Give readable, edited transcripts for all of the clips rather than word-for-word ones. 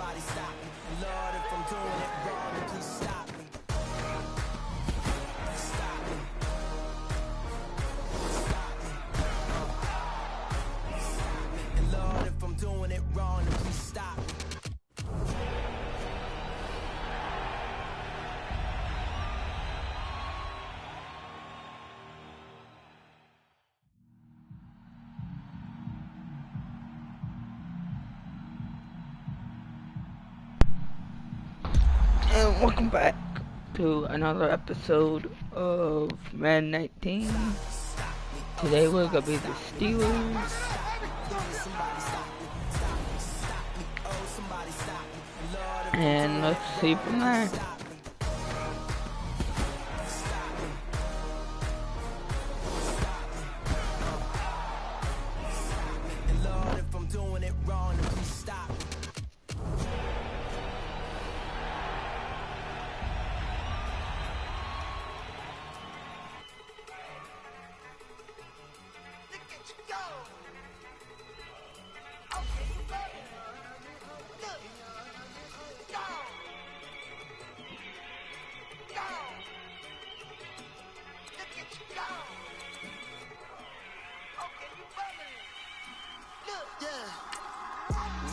somebody stop me. And Lord, if I'm doing it wrong, then please stop me. Stop me. Stop me. Stop me. And Lord, if I'm doing it wrong, then please stop me. And welcome back to another episode of Madden 19. Today we're gonna be the Steelers. And let's see from there. And Lord, if I'm doing it wrong, then please stop me.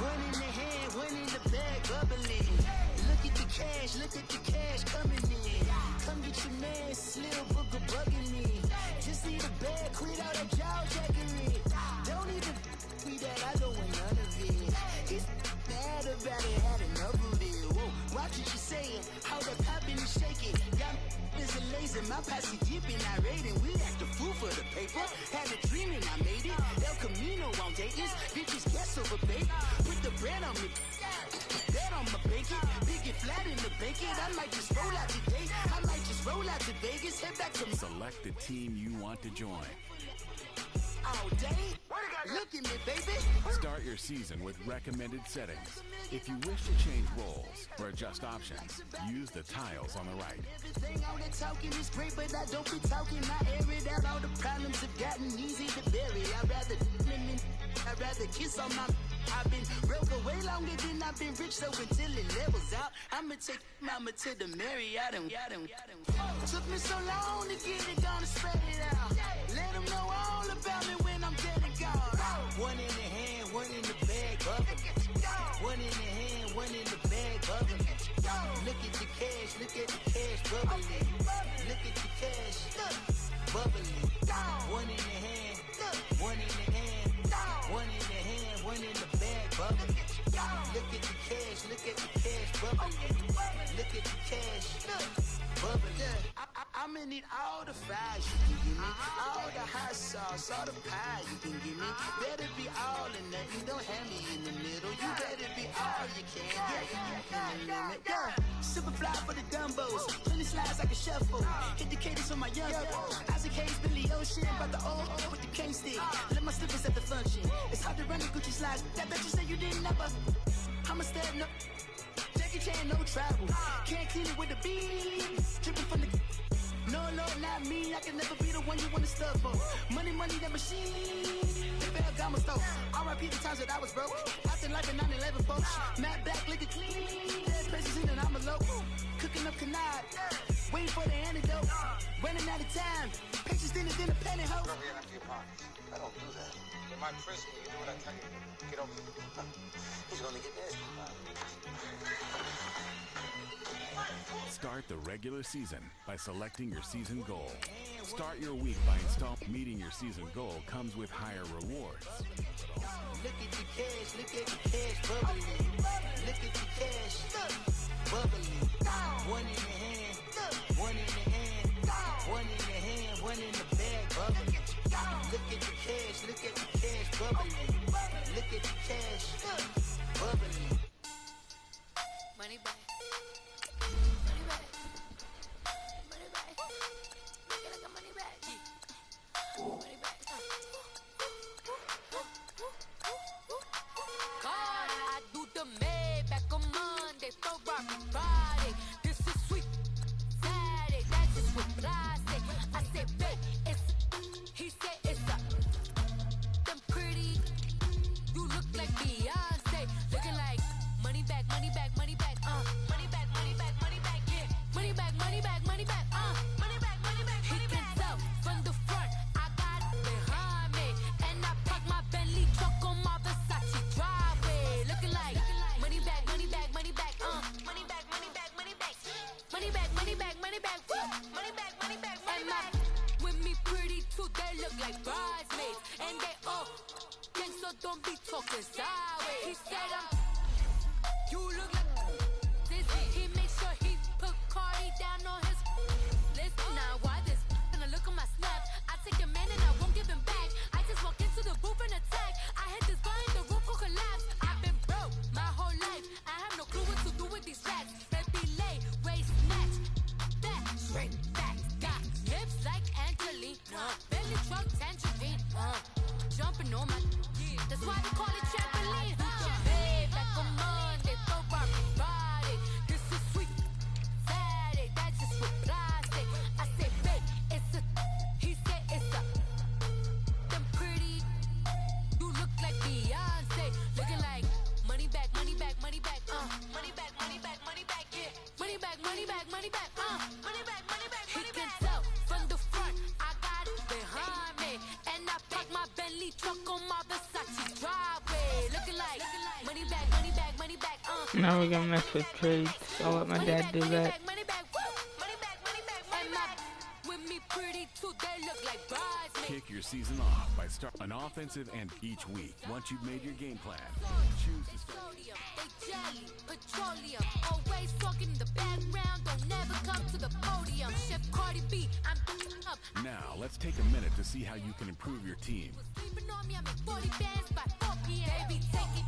One in the hand, one in the bag, bubbling. Look at the cash coming in. Come get your man, Slim Booger bugging me. Just see the bag, quit all that jaw jackery. Don't even me that, I don't want none of it. He's mad about it, had enough of it. Whoa, watch what you saying, how the poppin' and shaking. Got is a laser, my posse dipping, I raiding. We act a fool for the paper. Had a dream and I made it. El Camino on Dayton's, bitches guess over bait. Put the bread on me, bet on my bacon. Big it flat in the bacon. I might just roll out today. I might just roll out to Vegas. Head back to Select the team you want to join. all day. Look at me, baby. Start your season with recommended settings. If you wish to change roles or adjust options, use the tiles on the right. Everything on the talking is great, but I don't be talking. I air it out. All the problems have gotten easy to bury. I'd rather kiss on my. I've been broke way longer than I've been rich, so until it levels out, I'ma take mama to the Marriott and took me so long to get it, gonna spread it out. Let them know all about me when I'm dead and gone. One in the hand, one in the bag, bubbling. One in the hand, one in the bag, bubbling. Look at the cash, bubbling. Look at the cash, bubbling. One in the hand, one in the hand, one in the hand, one in the bag, bubbling. Look at the cash, bubbling. Look at the cash, bubbling. I'ma need all the fries you can give me, all the hot sauce, all the pie you can give me. Better be all or nothing, don't have me in the middle. You better be all you can get. Yeah. Super fly for the dumbos, plenty slides I can shuffle. Hit the cadence on my young Isaac Hayes, Billy Ocean, about the old with the cane stick. Let my slippers at the function. It's hard to run the Gucci slides. That bet you say you didn't never. I'ma stand up. Jackie Chan, no travel. Can't clean it with a beat. Dripping from the. No, not me. I can never be the one you want to stuff for. Money, that machine. The Bergamo stove. R.I.P. the times that I was broke. Acting like a 9/11 folks. Matt back, liquor clean. Dead places in and I'm a local. Cooking up canard. Waiting for the antidote. Running out of time. Pictures thinner than a penny hoe. I don't do that. In my prison, you do what I tell you. Get over it. He's gonna get this. Start the regular season by selecting your season goal. Start your week by meeting your season goal comes with higher rewards. Look at the cash, bubbling. Look at the cash, bubbling. One in the hand, one in the hand, one in the hand, one in the bag, bubbling. Look at the cash, bubbling. Look at the cash, bubbling. Money back. He said it's a them pretty. You look like Beyonce. said you look like this. He makes sure he put Cardi down on his list. Now why this gonna look at my snap? I take a man and I won't give him back. I just walk into the booth and attack. I hit this guy in the roof will collapse. I've been broke my whole life. I have no clue what to do with these racks. Baby lay, waist snatch, back, straight back. Got hips like Angelina, belly truck tangerine. Jumping on my, that's why they call it trampoline. Babe, back on Monday, throw Barbie body. This is sweet Saturday, that's just what plastic. I say, babe, it's a, he said it's a, them pretty, you look like Beyonce, looking like money back, money back, money back, money back, money back, money back, yeah, money back, money back, money back, money back, money back, he can tell from the front, I got it behind me, and I park my Bentley truck on my Versace driveway, looking like money back, money back, money back, Now we're gonna mess with trades. I'll let my dad do that. money back, money back, money back, and my with me pretty too, they look like bridesmaids. Kick your season off by starting an offensive end each week. Once you've made your game plan, choose to start. Sodium, they jelly, petroleum, always talking in the background, don't never come to the podium. Chef Cardi B, I'm up. Now, let's take a minute to see how you can improve your team. Sleeping on me, I'm in 40 bands by 4 p.m. Baby, take it.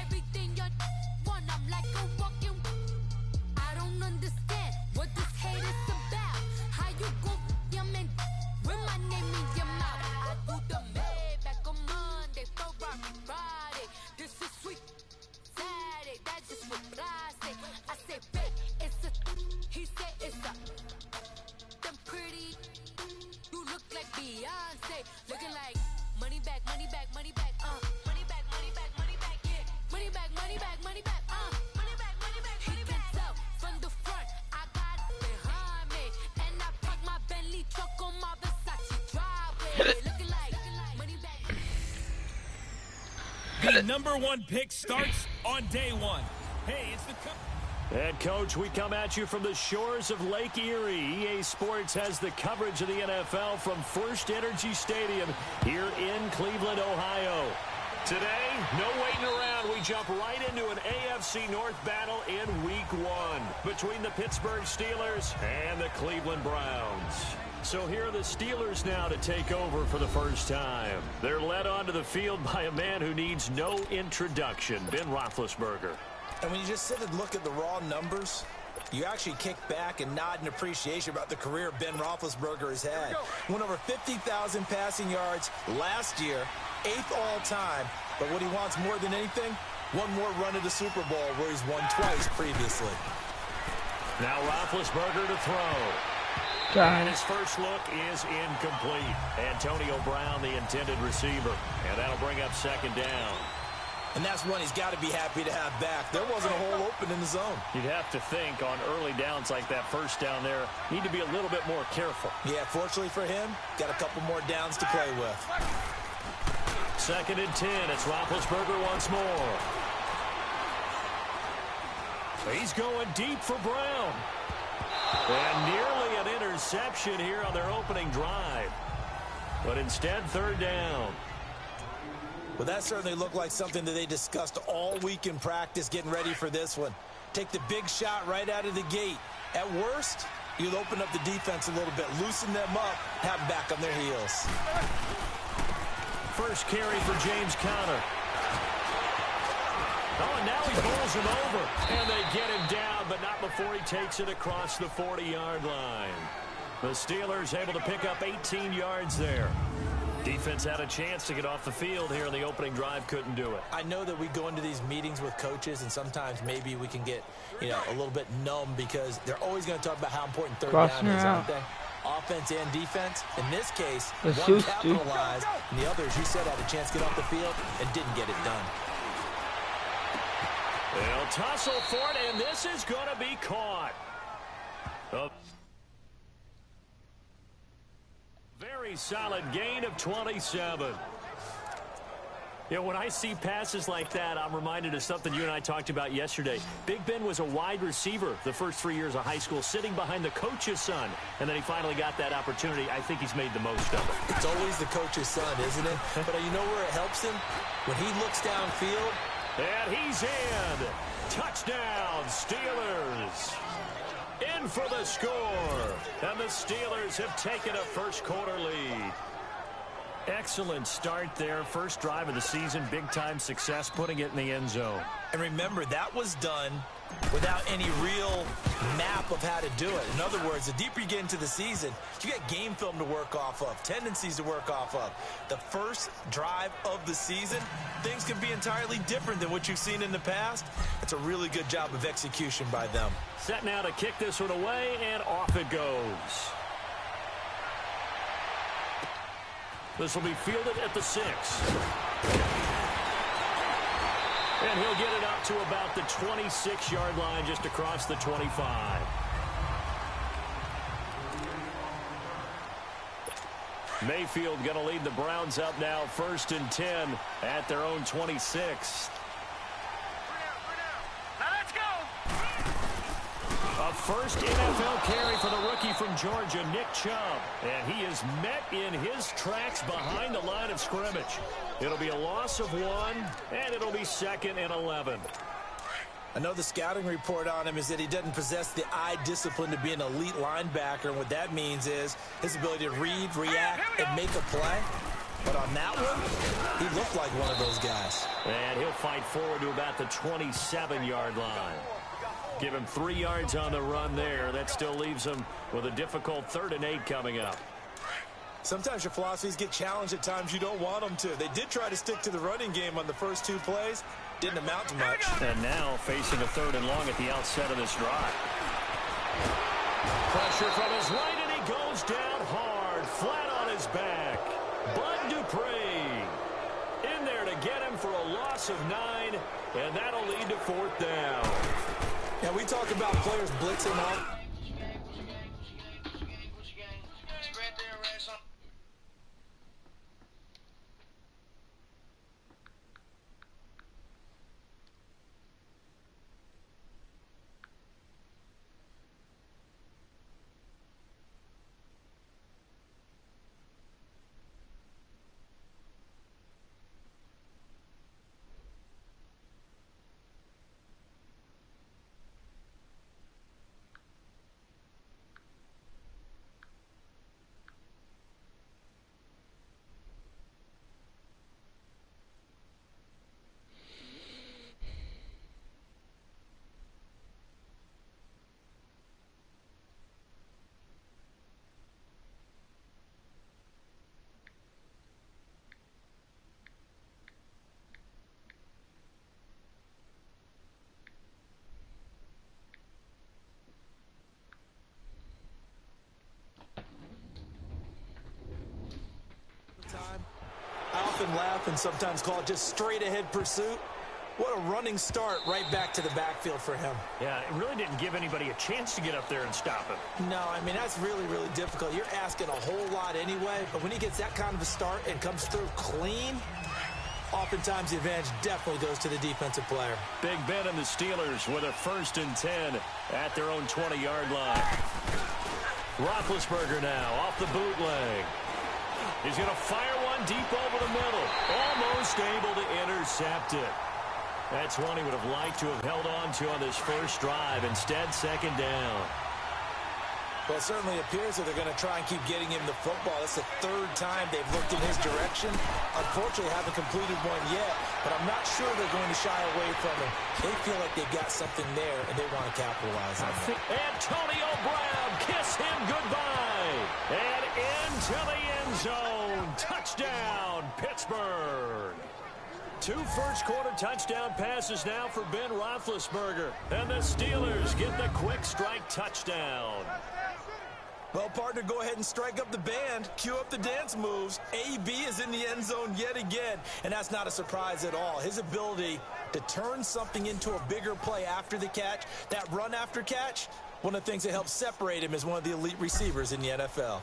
Everything you want, I'm like a walking. I don't understand what this hate is about. How you go, your man, with my name in your mouth. I do the Maybach on Monday, throw Barbie Friday. This is sweet Saturday, that's just what plastic. I say, babe, it's a, he said it's a, them pretty, you look like Beyonce, looking like money back, money back, money back, money back, money back, money back, yeah, money back, money back, money back, money back, money back, he can tell from the front, I got it behind me, and I park my Bentley truck on my Versace driveway, looking like money back. The number one pick starts on day one. Hey, it's the And, Coach, we come at you from the shores of Lake Erie. EA Sports has the coverage of the NFL from First Energy Stadium here in Cleveland, Ohio. Today, no waiting around. We jump right into an AFC North battle in Week 1 between the Pittsburgh Steelers and the Cleveland Browns. So here are the Steelers now to take over for the first time. They're led onto the field by a man who needs no introduction, Ben Roethlisberger. And when you just sit and look at the raw numbers, you actually kick back and nod in appreciation about the career Ben Roethlisberger has had. Went over 50,000 passing yards last year, 8th all-time. But what he wants more than anything, one more run at the Super Bowl where he's won twice previously. Now Roethlisberger to throw. And his first look is incomplete. Antonio Brown, the intended receiver. And that'll bring up second down. And that's one he's got to be happy to have back. There wasn't a hole open in the zone. You'd have to think on early downs like that first down there, need to be a little bit more careful. Yeah, fortunately for him, got a couple more downs to play with. Second and 10. It's Roethlisberger once more. He's going deep for Brown. And nearly an interception here on their opening drive. But instead, third down. Well, that certainly looked like something that they discussed all week in practice getting ready for this one. Take the big shot right out of the gate. At worst, you'll open up the defense a little bit, loosen them up, have them back on their heels. First carry for James Conner. Oh, and now he bowls him over. And they get him down, but not before he takes it across the 40-yard line. The Steelers able to pick up 18 yards there. Defense had a chance to get off the field here in the opening drive, couldn't do it. I know that we go into these meetings with coaches, and sometimes maybe we can get, a little bit numb because they're always going to talk about how important third down is, aren't they? Offense and defense. In this case, one capitalized, and the other, as you said, had a chance to get off the field and didn't get it done. They'll tussle for it, and this is going to be caught. Very solid gain of 27. You know, when I see passes like that, I'm reminded of something you and I talked about yesterday. Big Ben was a wide receiver the first 3 years of high school, sitting behind the coach's son, and then he finally got that opportunity. I think he's made the most of it. It's always the coach's son, isn't it? But you know where it helps him? When he looks downfield. And he's in. Touchdown, Steelers. In for the score. And the Steelers have taken a first-quarter lead. Excellent start there. First drive of the season. Big-time success, putting it in the end zone. And remember, that was done without any real map of how to do it. In other words, the deeper you get into the season, you get game film to work off of, tendencies to work off of. The first drive of the season, things can be entirely different than what you've seen in the past. It's a really good job of execution by them. Set now to kick this one away, and off it goes. This will be fielded at the 6. And he'll get it up to about the 26-yard line, just across the 25. Mayfield going to lead the Browns up now, 1st and 10 at their own 26. A first NFL carry for the rookie from Georgia, Nick Chubb. And he is met in his tracks behind the line of scrimmage. It'll be a loss of 1, and it'll be 2nd and 11. I know the scouting report on him is that he doesn't possess the eye discipline to be an elite linebacker. And what that means is his ability to read, react, and make a play. But on that one, he looked like one of those guys. And he'll fight forward to about the 27-yard line. Give him 3 yards on the run there. That still leaves him with a difficult 3rd and 8 coming up. Sometimes your philosophies get challenged at times you don't want them to. They did try to stick to the running game on the first 2 plays. Didn't amount to much. And now facing a 3rd and long at the outset of this drive. Pressure from his right, and he goes down hard, flat on his back. Bud Dupree in there to get him for a loss of 9, and that'll lead to 4th down. Yeah, we talk about players blitzing out. I often laugh and sometimes call it just straight ahead pursuit. What a running start right back to the backfield for him. Yeah, it really didn't give anybody a chance to get up there and stop him. No, I mean, that's really, really difficult. You're asking a whole lot anyway, but when he gets that kind of a start and comes through clean, oftentimes the advantage definitely goes to the defensive player. Big Ben and the Steelers with a 1st and 10 at their own 20-yard line. Roethlisberger now off the bootleg. He's going to fire one deep over the middle. Almost able to intercept it. That's one he would have liked to have held on to on this first drive. Instead, 2nd down. Well, it certainly appears that they're going to try and keep getting him the football. That's the 3rd time they've looked in his direction. Unfortunately, haven't completed one yet, but I'm not sure they're going to shy away from him. They feel like they've got something there, and they want to capitalize on it. Antonio Brown, kiss him goodbye. And into the end zone. Touchdown, Pittsburgh. 2 first-quarter touchdown passes now for Ben Roethlisberger. And the Steelers get the quick strike touchdown. Well, partner, go ahead and strike up the band. Cue up the dance moves. AB is in the end zone yet again, and that's not a surprise at all. His ability to turn something into a bigger play after the catch, that run after catch, one of the things that helps separate him as one of the elite receivers in the NFL.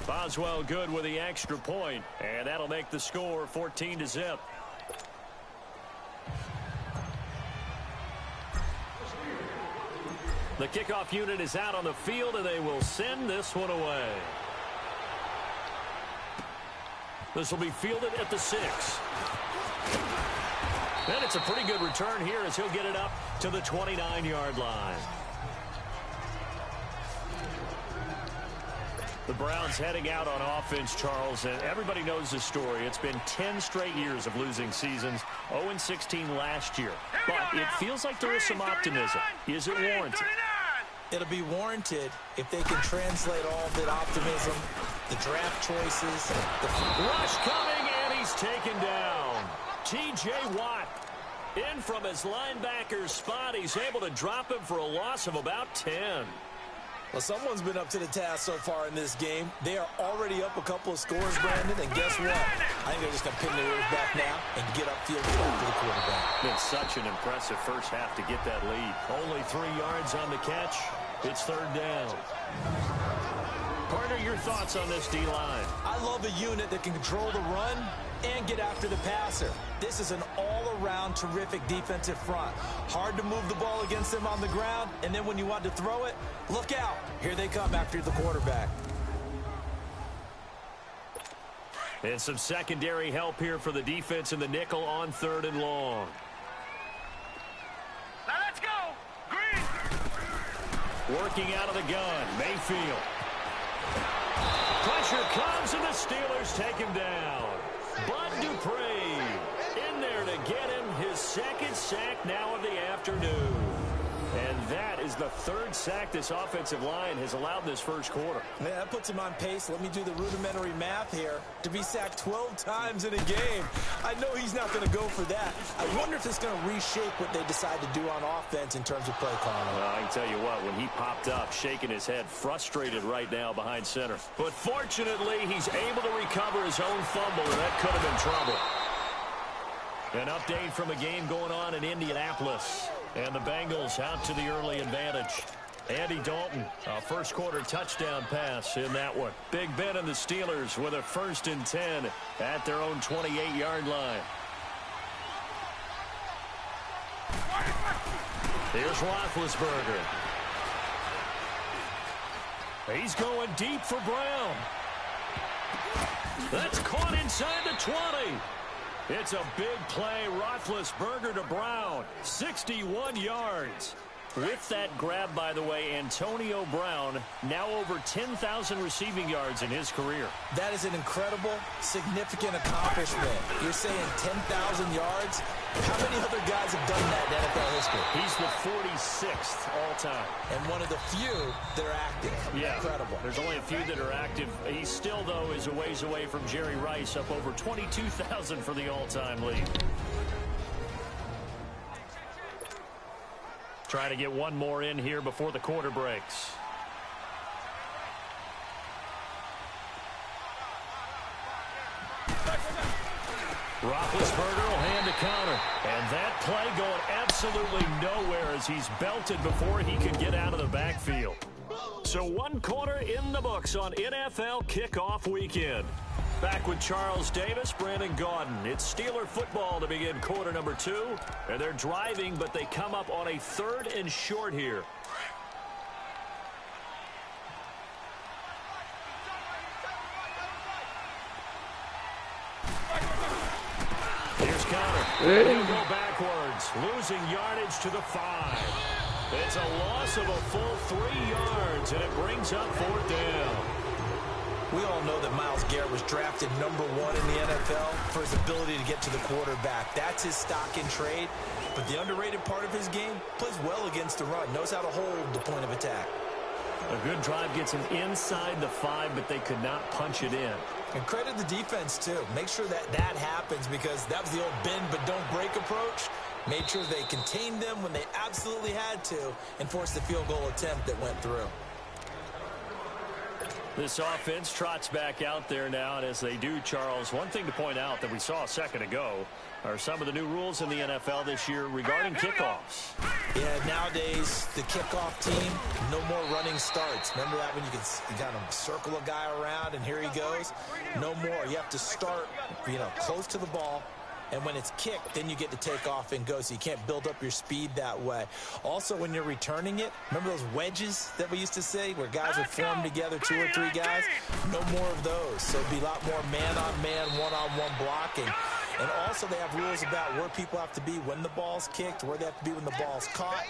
Boswell good with the extra point, and that'll make the score 14-0. The kickoff unit is out on the field, and they will send this one away. This will be fielded at the 6. And it's a pretty good return here as he'll get it up to the 29-yard line. The Browns heading out on offense, Charles, and everybody knows the story. It's been 10 straight years of losing seasons, 0-16 last year. But it feels like there is some optimism. Is it warranted? It'll be warranted if they can translate all that optimism, the draft choices. The rush coming, and he's taken down. T.J. Watt in from his linebacker spot. He's able to drop him for a loss of about 10. Well, someone's been up to the task so far in this game. They are already up a couple of scores, Brandon, and guess what? I think they're just going to pin their ears back now and get upfield back to the quarterback. Been such an impressive first half to get that lead. Only 3 yards on the catch. It's third down. Carter, your thoughts on this D-line? I love a unit that can control the run and get after the passer. This is an all-around terrific defensive front. Hard to move the ball against them on the ground, and then when you want to throw it, look out. Here they come after the quarterback. And some secondary help here for the defense in the nickel on 3rd and long. Now let's go. Green. Working out of the gun, Mayfield. Pressure comes, and the Steelers take him down. Bud Dupree in there to get him his 2nd sack now of the afternoon. And that is the 3rd sack this offensive line has allowed this first quarter. Man, that puts him on pace. Let me do the rudimentary math here. To be sacked 12 times in a game, I know he's not going to go for that. I wonder if it's going to reshape what they decide to do on offense in terms of play calling. Well, I can tell you what, when he popped up, shaking his head, frustrated right now behind center. But fortunately, he's able to recover his own fumble, and that could have been trouble. An update from a game going on in Indianapolis. And the Bengals out to the early advantage. Andy Dalton, a first quarter touchdown pass in that one. Big Ben and the Steelers with a 1st and 10 at their own 28-yard line. Here's Roethlisberger. He's going deep for Brown. That's caught inside the 20. It's a big play. Roethlisberger to Brown. 61 yards. With that grab, by the way, Antonio Brown now over 10,000 receiving yards in his career. That is an incredible, significant accomplishment. You're saying 10,000 yards? How many other guys have done that in NFL history? He's the 46th all-time. And one of the few that are active. Yeah, incredible. There's only a few that are active. He still, though, is a ways away from Jerry Rice, up over 22,000 for the all-time lead. Trying to get one more in here before the quarter breaks. Roethlisberger will hand a counter. And that play going absolutely nowhere as he's belted before he can get out of the backfield. So 1 quarter in the books on NFL kickoff weekend. Back with Charles Davis, Brandon Gaudin. It's Steeler football to begin quarter number 2. And they're driving, but they come up on a 3rd and short here. Here's counter. He'll go backwards, losing yardage to the 5. It's a loss of a full 3 yards, and it brings up 4th down. We all know that Myles Garrett was drafted #1 in the NFL for his ability to get to the quarterback. That's his stock in trade. But the underrated part of his game, plays well against the run, knows how to hold the point of attack. A good drive gets him inside the 5, but they could not punch it in. And credit the defense, too. Make sure that that happens because that was the old bend but don't break approach. Made sure they contained them when they absolutely had to and forced the field goal attempt that went through. This offense trots back out there now, and as they do, Charles, one thing to point out that we saw a second ago are some of the new rules in the NFL this year regarding kickoffs. Yeah, nowadays, the kickoff team, no more running starts. Remember that when you kind of circle a guy around and here he goes? No more. You have to start, close to the ball. And when it's kicked, then you get to take off and go, so you can't build up your speed that way. Also, when you're returning it, remember those wedges that we used to say where guys would form together, 2 or 3 guys? No more of those. So it'd be a lot more man-on-man, one-on-one blocking. And also they have rules about where people have to be when the ball's kicked, where they have to be when the ball's caught.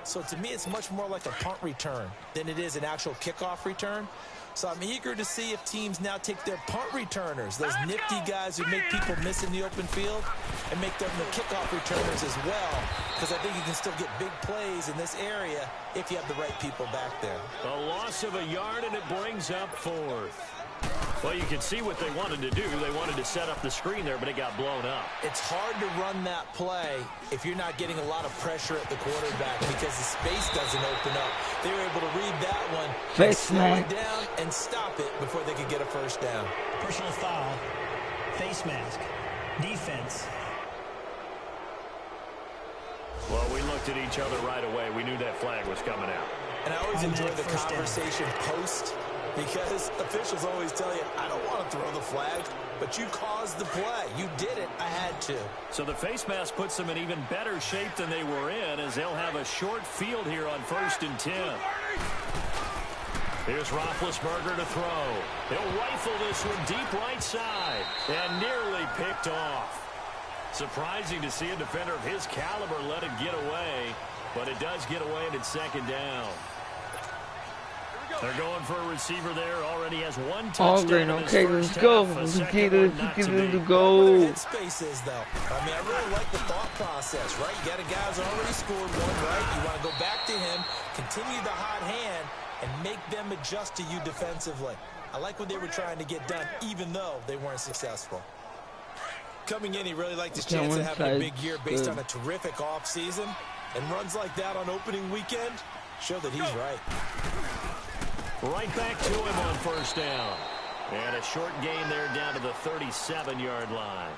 So to me, it's much more like a punt return than it is an actual kickoff return. So I'm eager to see if teams now take their punt returners, those nifty guys who make people miss in the open field, and make them the kickoff returners as well, because I think you can still get big plays in this area if you have the right people back there. A loss of a yard, and it brings up 4th. Well, you can see what they wanted to do. They wanted to set up the screen there, but it got blown up. It's hard to run that play if you're not getting a lot of pressure at the quarterback because the space doesn't open up. They were able to read that one, slow it down, and stop it before they could get a first down. Personal foul, face mask, defense. Well, we looked at each other right away. We knew that flag was coming out. And I always enjoy the conversation post, because officials always tell you, I don't want to throw the flag, but you caused the play. You did it. I had to. So the face mask puts them in even better shape than they were in, as they'll have a short field here on 1st and 10. Here's Roethlisberger to throw. He'll rifle this one deep right side and nearly picked off. Surprising to see a defender of his caliber let it get away, but it does get away and it's 2nd down. They're going for a receiver there. Already has 1 touchdown. Okay, let's go. Let's get it to go. Space is though. I mean, I really like the thought process, right? You got a guy who's already scored 1, right? You want to go back to him, continue the hot hand, and make them adjust to you defensively. I like what they were trying to get done, even though they weren't successful. Coming in, he really liked his chance of having a big year based on a terrific offseason, and runs like that on opening weekend show that he's right. Right back to him on 1st down. And a short gain there down to the 37-yard line.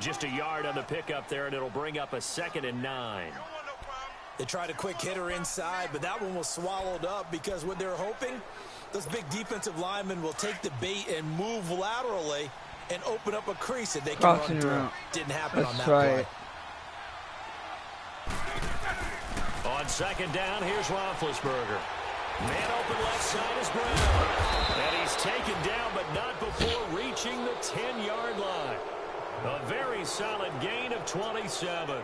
Just a yard on the pickup there, and it'll bring up a 2nd and 9. They tried a quick hitter inside, but that one was swallowed up because what they're hoping, those big defensive linemen will take the bait and move laterally and open up a crease that they can run through. Didn't happen on that play. On 2nd down, here's Roethlisberger. Man open left side is Brown. And he's taken down, but not before reaching the 10-yard line. A very solid gain of 27.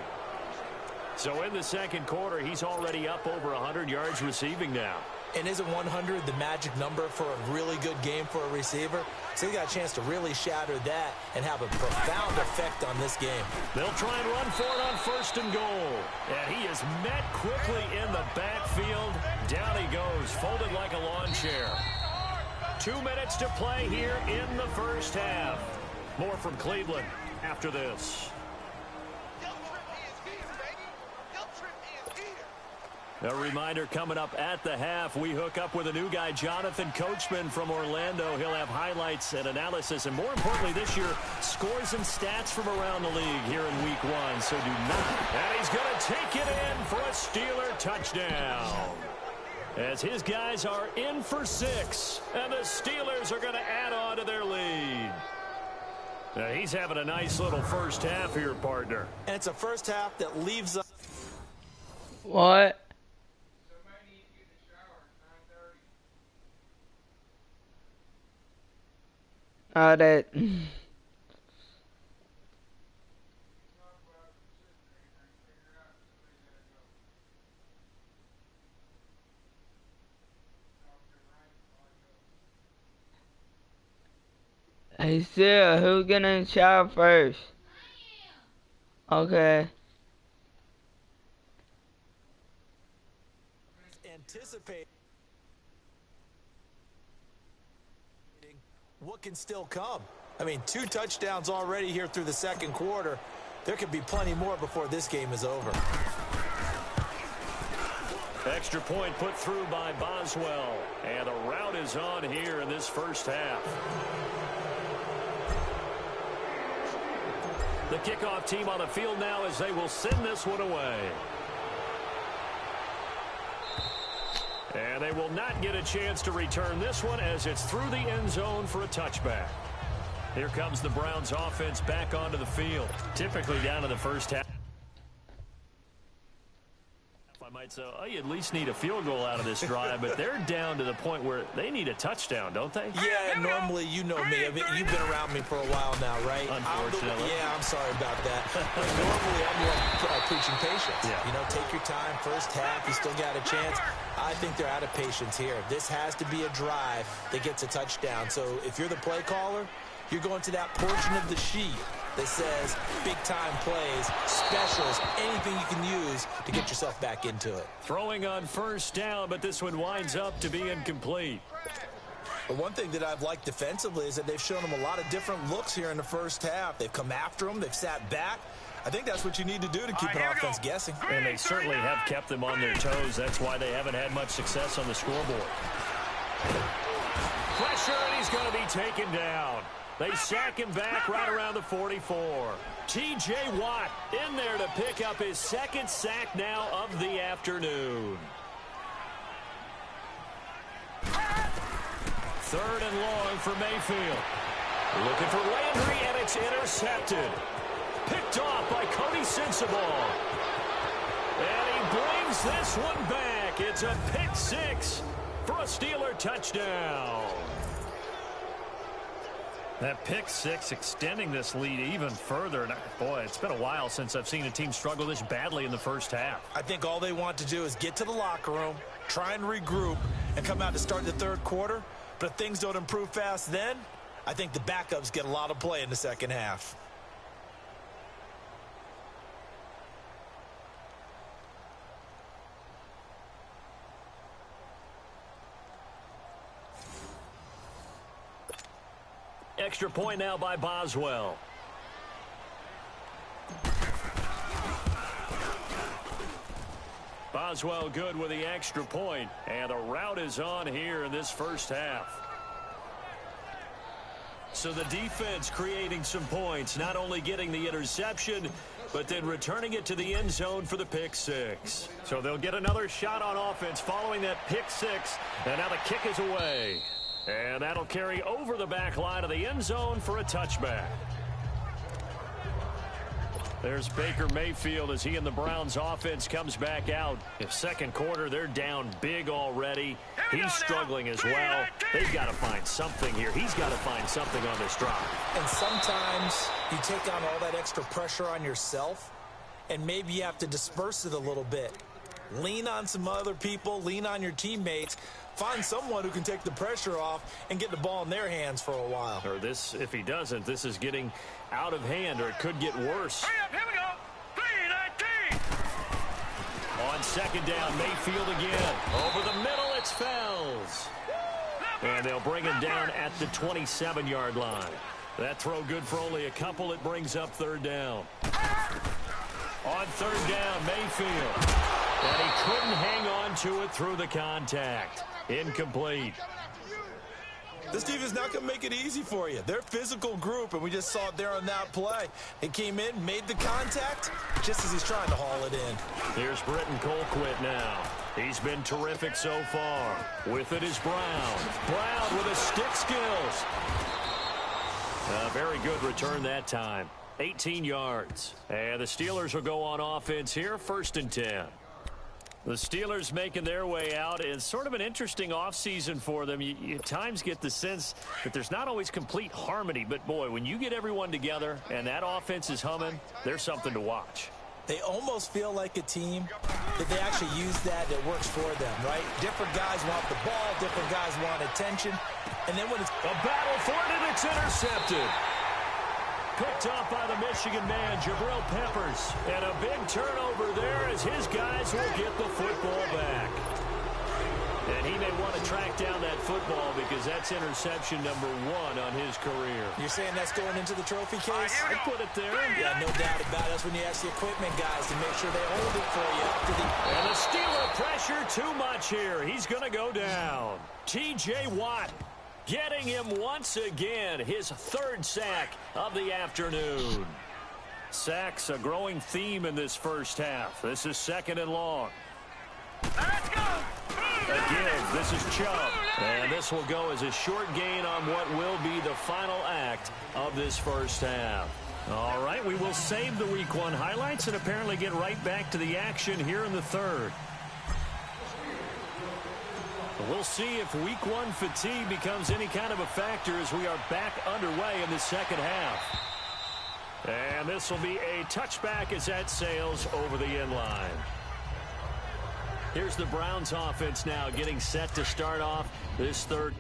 So in the 2nd quarter, he's already up over 100 yards receiving now. And isn't 100 the magic number for a really good game for a receiver? So he got a chance to really shatter that and have a profound effect on this game. They'll try and run for it on 1st and goal. And he is met quickly in the backfield. Down he goes, folded like a lawn chair. 2 minutes to play here in the 1st half. More from Cleveland after this. A reminder coming up at the half, we hook up with a new guy, Jonathan Coachman from Orlando. He'll have highlights and analysis, and more importantly this year, scores and stats from around the league here in week 1. So do not. And he's going to take it in for a Steeler touchdown. As his guys are in for 6, and the Steelers are going to add on to their lead. Now, he's having a nice little 1st half here, partner. And it's a 1st half that leaves us. What? That. Hey, Sarah, who's gonna shower first? Okay. Anticipate what can still come. I mean, 2 touchdowns already here through the 2nd quarter. There could be plenty more before this game is over. Extra point put through by Boswell. And the rout is on here in this first half. The kickoff team on the field now as they will send this one away. And they will not get a chance to return this one as it's through the end zone for a touchback. Here comes the Browns offense back onto the field. Typically down to the first half. I might say, oh, you at least need a field goal out of this drive, but they're down to the point where they need a touchdown, don't they? Yeah, normally, you know me. I mean, you've been around me for a while now, right? Unfortunately. I'm sorry about that. But normally, I'm the one preaching patience. Yeah. You know, take your time. First half, you still got a chance. I think they're out of patience here. This has to be a drive that gets a touchdown. So if you're the play caller, you're going to that portion of the sheet that says big-time plays, specials, anything you can use to get yourself back into it. Throwing on first down, but this one winds up to be incomplete. But one thing that I've liked defensively is that they've shown them a lot of different looks here in the first half. They've come after them. They've sat back. I think that's what you need to do to keep an offense guessing. And they certainly have kept them on their toes. That's why they haven't had much success on the scoreboard. Pressure, and he's going to be taken down. They sack him back right around the 44. T.J. Watt in there to pick up his second sack now of the afternoon. Third and long for Mayfield. Looking for Landry, and it's intercepted. Picked off by Cody Sensabaugh. And he brings this one back. It's a pick six for a Steeler touchdown. That pick six extending this lead even further. And boy, it's been a while since I've seen a team struggle this badly in the first half. I think all they want to do is get to the locker room, try and regroup, and come out to start the third quarter. But if things don't improve fast then, I think the backups get a lot of play in the second half. Extra point now by Boswell. Boswell good with the extra point, and a rout is on here in this first half. So the defense creating some points, not only getting the interception, but then returning it to the end zone for the pick six. So they'll get another shot on offense following that pick six, and now the kick is away. And that'll carry over the back line of the end zone for a touchback. There's Baker Mayfield as he and the Browns offense comes back out. If second quarter, they're down big already. He's struggling as well. They've got to find something here. He's got to find something on this drive. And sometimes you take on all that extra pressure on yourself, and maybe you have to disperse it a little bit. Lean on some other people. Lean on your teammates. Find someone who can take the pressure off and get the ball in their hands for a while. Or this, if he doesn't, this is getting out of hand, or it could get worse. Hurry up, here we go. 3-19. On second down, Mayfield again. Over the middle, it's Fells. And they'll bring him down at the 27-yard line. That throw good for only a couple. It brings up third down. On third down, Mayfield. And he couldn't hang on to it through the contact. Incomplete. This defense is not going to make it easy for you. They're a physical group, and we just saw it there on that play. He came in, made the contact, just as he's trying to haul it in. Here's Britton Colquitt now. He's been terrific so far. With it is Brown. Brown with his stick skills. A very good return that time. 18 yards. And the Steelers will go on offense here, 1st and 10. The Steelers making their way out. It's sort of an interesting offseason for them. You at times get the sense that there's not always complete harmony. But, boy, when you get everyone together and that offense is humming, there's something to watch. They almost feel like a team that they actually use that works for them, right? Different guys want the ball. Different guys want attention. And then when it's a battle for it, and it's intercepted. Picked off by the Michigan man, Jabril Peppers. And a big turnover there as his guys will get the football back. And he may want to track down that football because that's interception number 1 on his career. You're saying that's going into the trophy case? I'd put it there. Yeah, no doubt about it. That's when you ask the equipment guys to make sure they hold it for you after the... And the Steeler pressure too much here. He's going to go down. T.J. Watt getting him once again, his 3rd sack of the afternoon. Sacks a growing theme in this first half. This is 2nd and long. Let's go! Again, this is Chubb. And this will go as a short gain on what will be the final act of this first half. All right, we will save the Week 1 highlights and apparently get right back to the action here in the 3rd. We'll see if Week 1 fatigue becomes any kind of a factor as we are back underway in the second half. And this will be a touchback as that sails over the end line. Here's the Browns offense now getting set to start off this 3rd.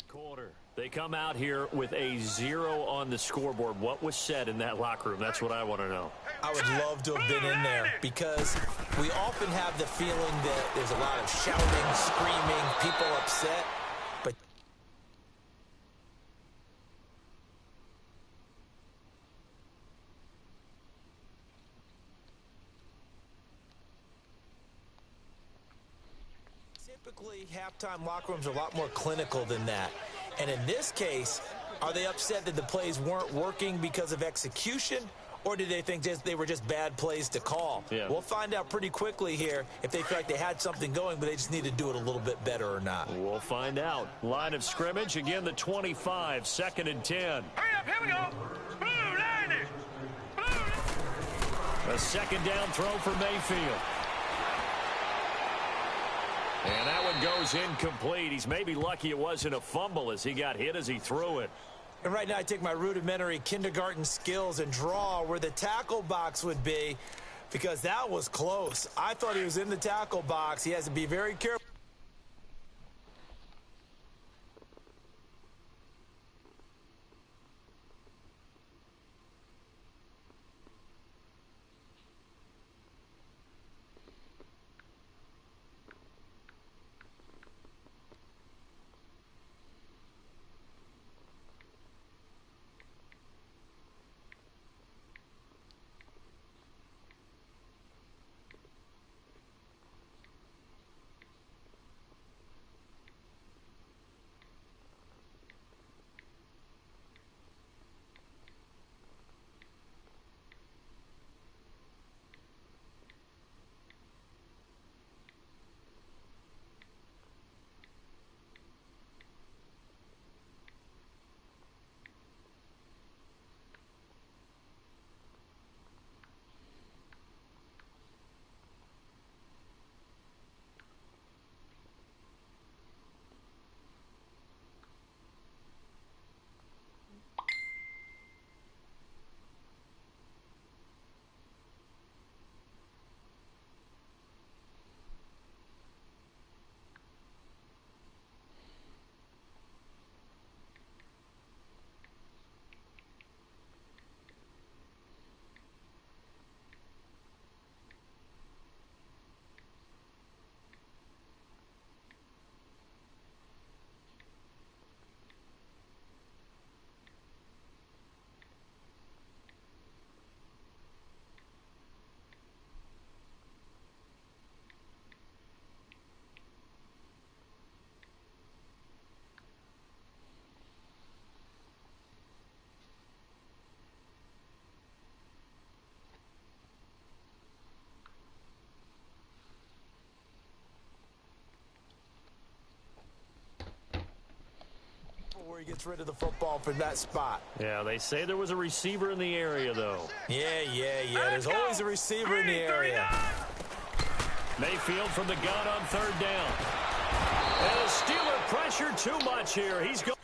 Quarter. They come out here with a 0 on the scoreboard. What was said in that locker room? That's what I want to know. I would love to have been in there because we often have the feeling that there's a lot of shouting, screaming, people upset. But typically, halftime locker rooms are a lot more clinical than that. And in this case, are they upset that the plays weren't working because of execution? Or did they think they were just bad plays to call? Yeah. We'll find out pretty quickly here if they feel like they had something going, but they just need to do it a little bit better or not. We'll find out. Line of scrimmage, again, the 25, 2nd and 10. Hurry up, here we go. Blue, Niners. A 2nd down throw for Mayfield. And that one goes incomplete. He's maybe lucky it wasn't a fumble as he got hit as he threw it. And right now I take my rudimentary kindergarten skills and draw where the tackle box would be because that was close. I thought he was in the tackle box. He has to be very careful. he gets rid of the football from that spot. Yeah, they say there was a receiver in the area, though. Yeah. There's always a receiver in the area. Mayfield from the gun on third down. And a Steeler pressure too much here. He's going.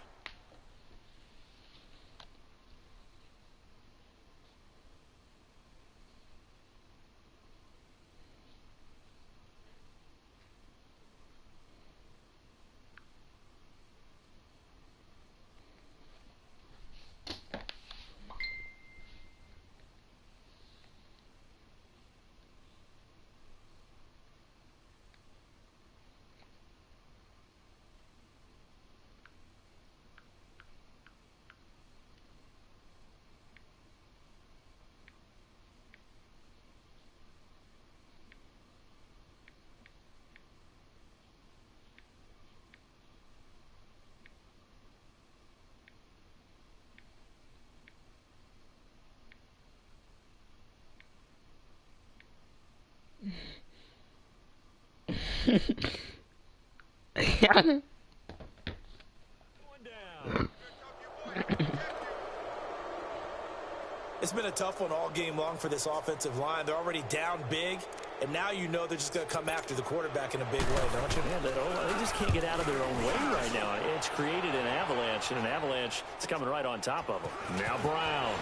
It's been a tough one all game long for this offensive line. They're already down big, and now you know they're just going to come after the quarterback in a big way, don't you? Yeah, they just can't get out of their own way right now. It's created an avalanche, and an avalanche is coming right on top of them. Now Brown.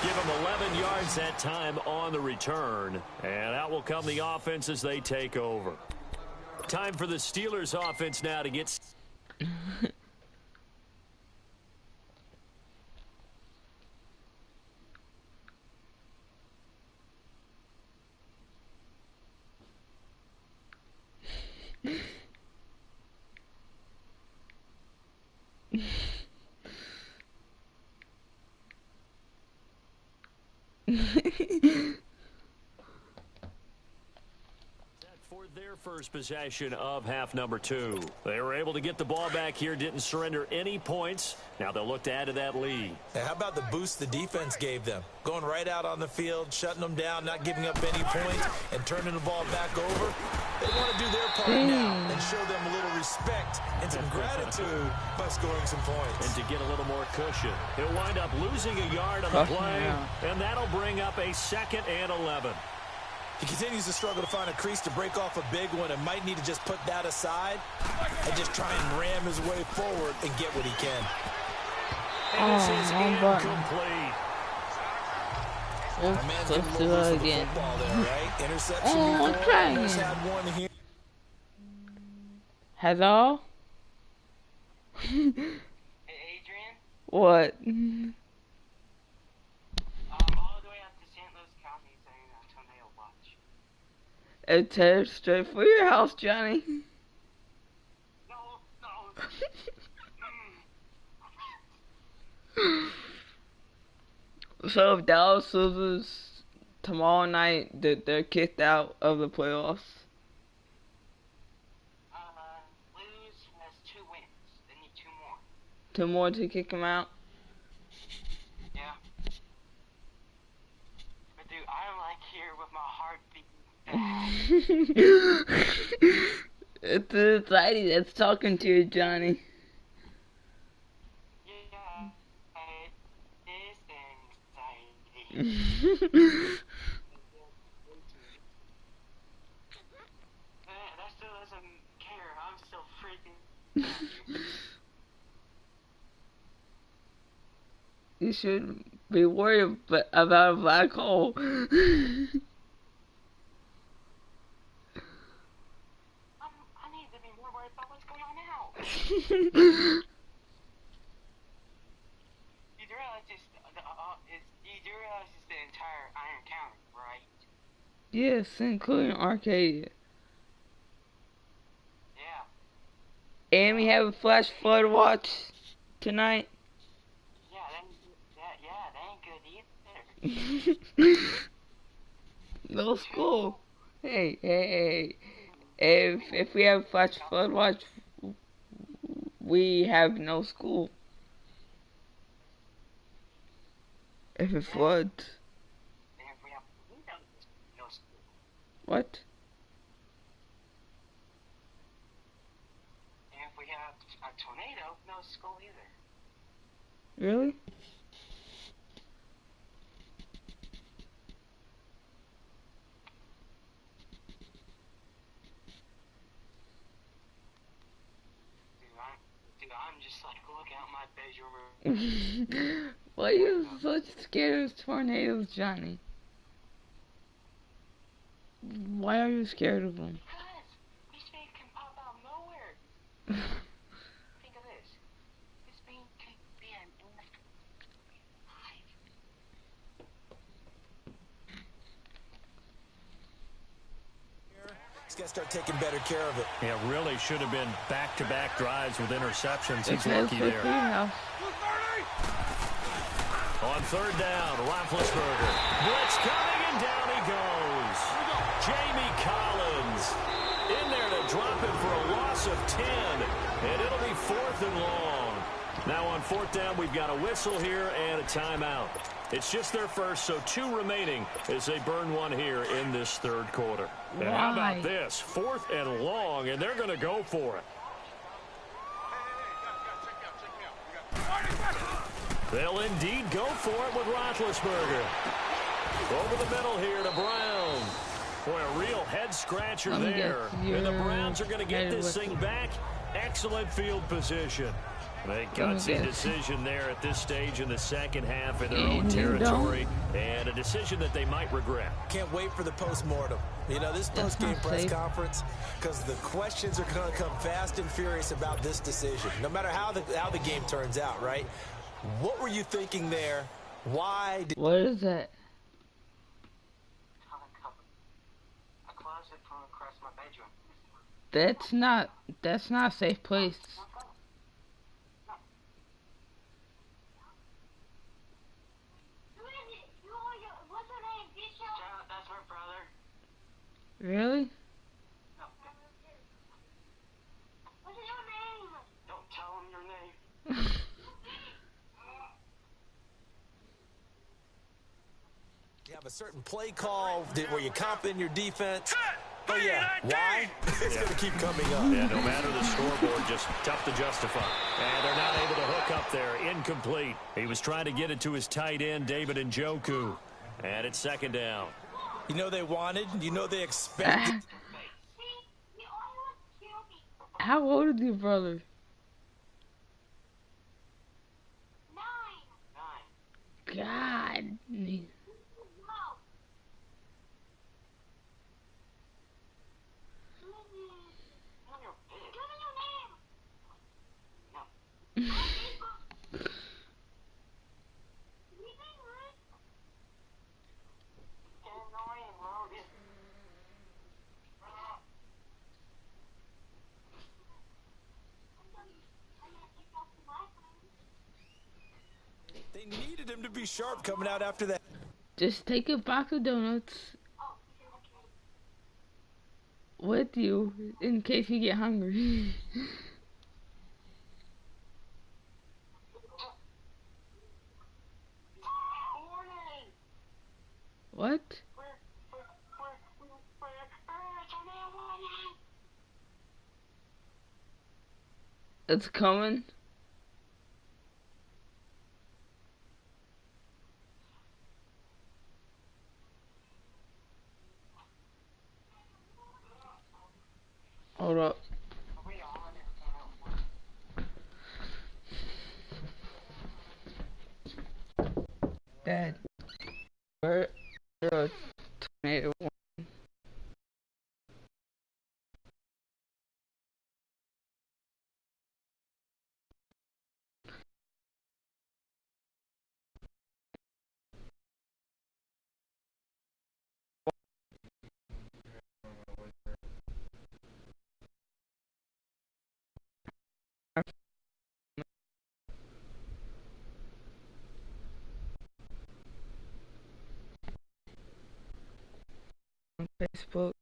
Give him 11 yards that time on the return. And out will come the offense as they take over. Time for the Steelers offense now to get... for their first possession of half number 2. They were able to get the ball back here, didn't surrender any points. Now they'll look to add to that lead. Hey, how about the boost the defense gave them? Going right out on the field, shutting them down, not giving up any points, and turning the ball back over. They want to do their part now and show them a little respect and some gratitude by scoring some points. And to get a little more cushion. He'll wind up losing a yard on the play, and that'll bring up a 2nd and 11. He continues to struggle to find a crease to break off a big one and might need to just put that aside and just try and ram his way forward and get what he can. And this is incomplete. Let's do it again. Interception before. Hello? Hey, Adrian? What? All the way up to St. Louis County saying tornado watch. It's headed straight for your house, Johnny. No. So if Dallas loses tomorrow night, they're kicked out of the playoffs. Lose has 2 wins. They need 2 more. 2 more to kick them out? Yeah. But dude, I'm like here with my heart beating fast. It's the anxiety that's talking to you, Johnny. Yeah, it is anxiety. That still doesn't care. I'm still freaking. You should be worried about a black hole. I need to be more worried about what's going on now. You do realize the entire Iron County, right? Yes, including Arcadia. Yeah. And we have a flash flood watch tonight. That ain't good either. No school. Hey. If we have flash flood watch, we have no school. If it floods. And if we have windows, no school. What? And if we have a tornado, no school either. Really? I'm just like, look out my bedroom. Why are you so scared of tornadoes, Johnny? Why are you scared of them? Because this thing can pop out of nowhere. Think of this. This thing can be an He's got to start taking better care of it. Yeah, really should have been back-to-back drives with interceptions. He's Okay, lucky there. On third down, Roethlisberger. Blitz coming, and down he goes. Jamie Collins in there to drop it for a loss of 10. And it'll be 4th and long. Now on 4th down, we've got a whistle here and a timeout. It's just their first, so 2 remaining as they burn one here in this 3rd quarter. And how about this? 4th and long, and they're going to go for it. They'll indeed go for it with Roethlisberger. Over the middle here to Brown. Boy, a real head-scratcher there. And the Browns are going to get this thing back. Excellent field position. A gutsy decision there at this stage in the second half in their own territory. And a decision that they might regret. Can't wait for the post-mortem. You know, this post-game press conference, because the questions are going to come fast and furious about this decision. No matter how the game turns out, right? What were you thinking there? Why did... What is that? A closet from across my bedroom. That's not a safe place. That's my brother. Really? What's your name? Don't tell him your name. You have a certain play call where you confident in your defense. Oh, yeah. Why? It's going to keep coming up. Yeah, no matter the scoreboard, just tough to justify. And they're not able to hook up there. Incomplete. He was trying to get it to his tight end, David Njoku. And it's 2nd down. You know they wanted, you know they expected. How old is your brother? 9. God. They needed him to be sharp coming out after that. Just take a box of donuts with you in case you get hungry. What? It's coming. Hold up. Dad, where a tornado? On Facebook.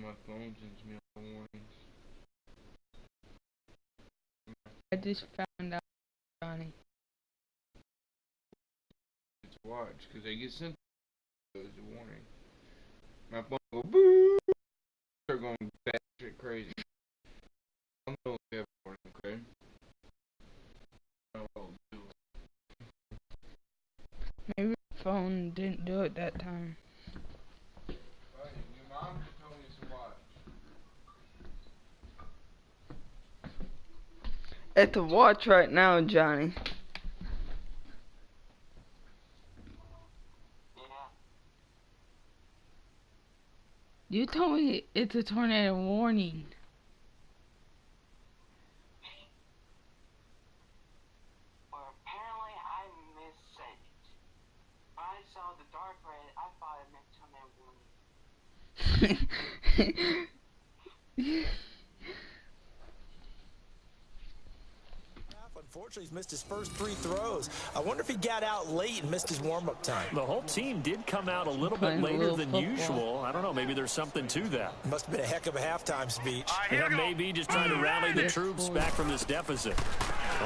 my phone sends me all warnings. I just found out, Johnny. To watch, because they get sent as a warning. My phone will go boo! Start going batshit crazy. I'm going to have a warning, okay? Maybe the phone didn't do it that time. Your mom just told me to watch. At the watch right now, Johnny. You told me it's a tornado warning. Well, apparently I missaid it. When I saw the dark red, I thought it meant tornado warning. Unfortunately, he's missed his first 3 throws. I wonder if he got out late and missed his warm-up time. The whole team did come out a little bit later than usual. I don't know, maybe there's something to that. Must have been a heck of a halftime speech. Yeah, maybe just trying to rally the troops back from this deficit.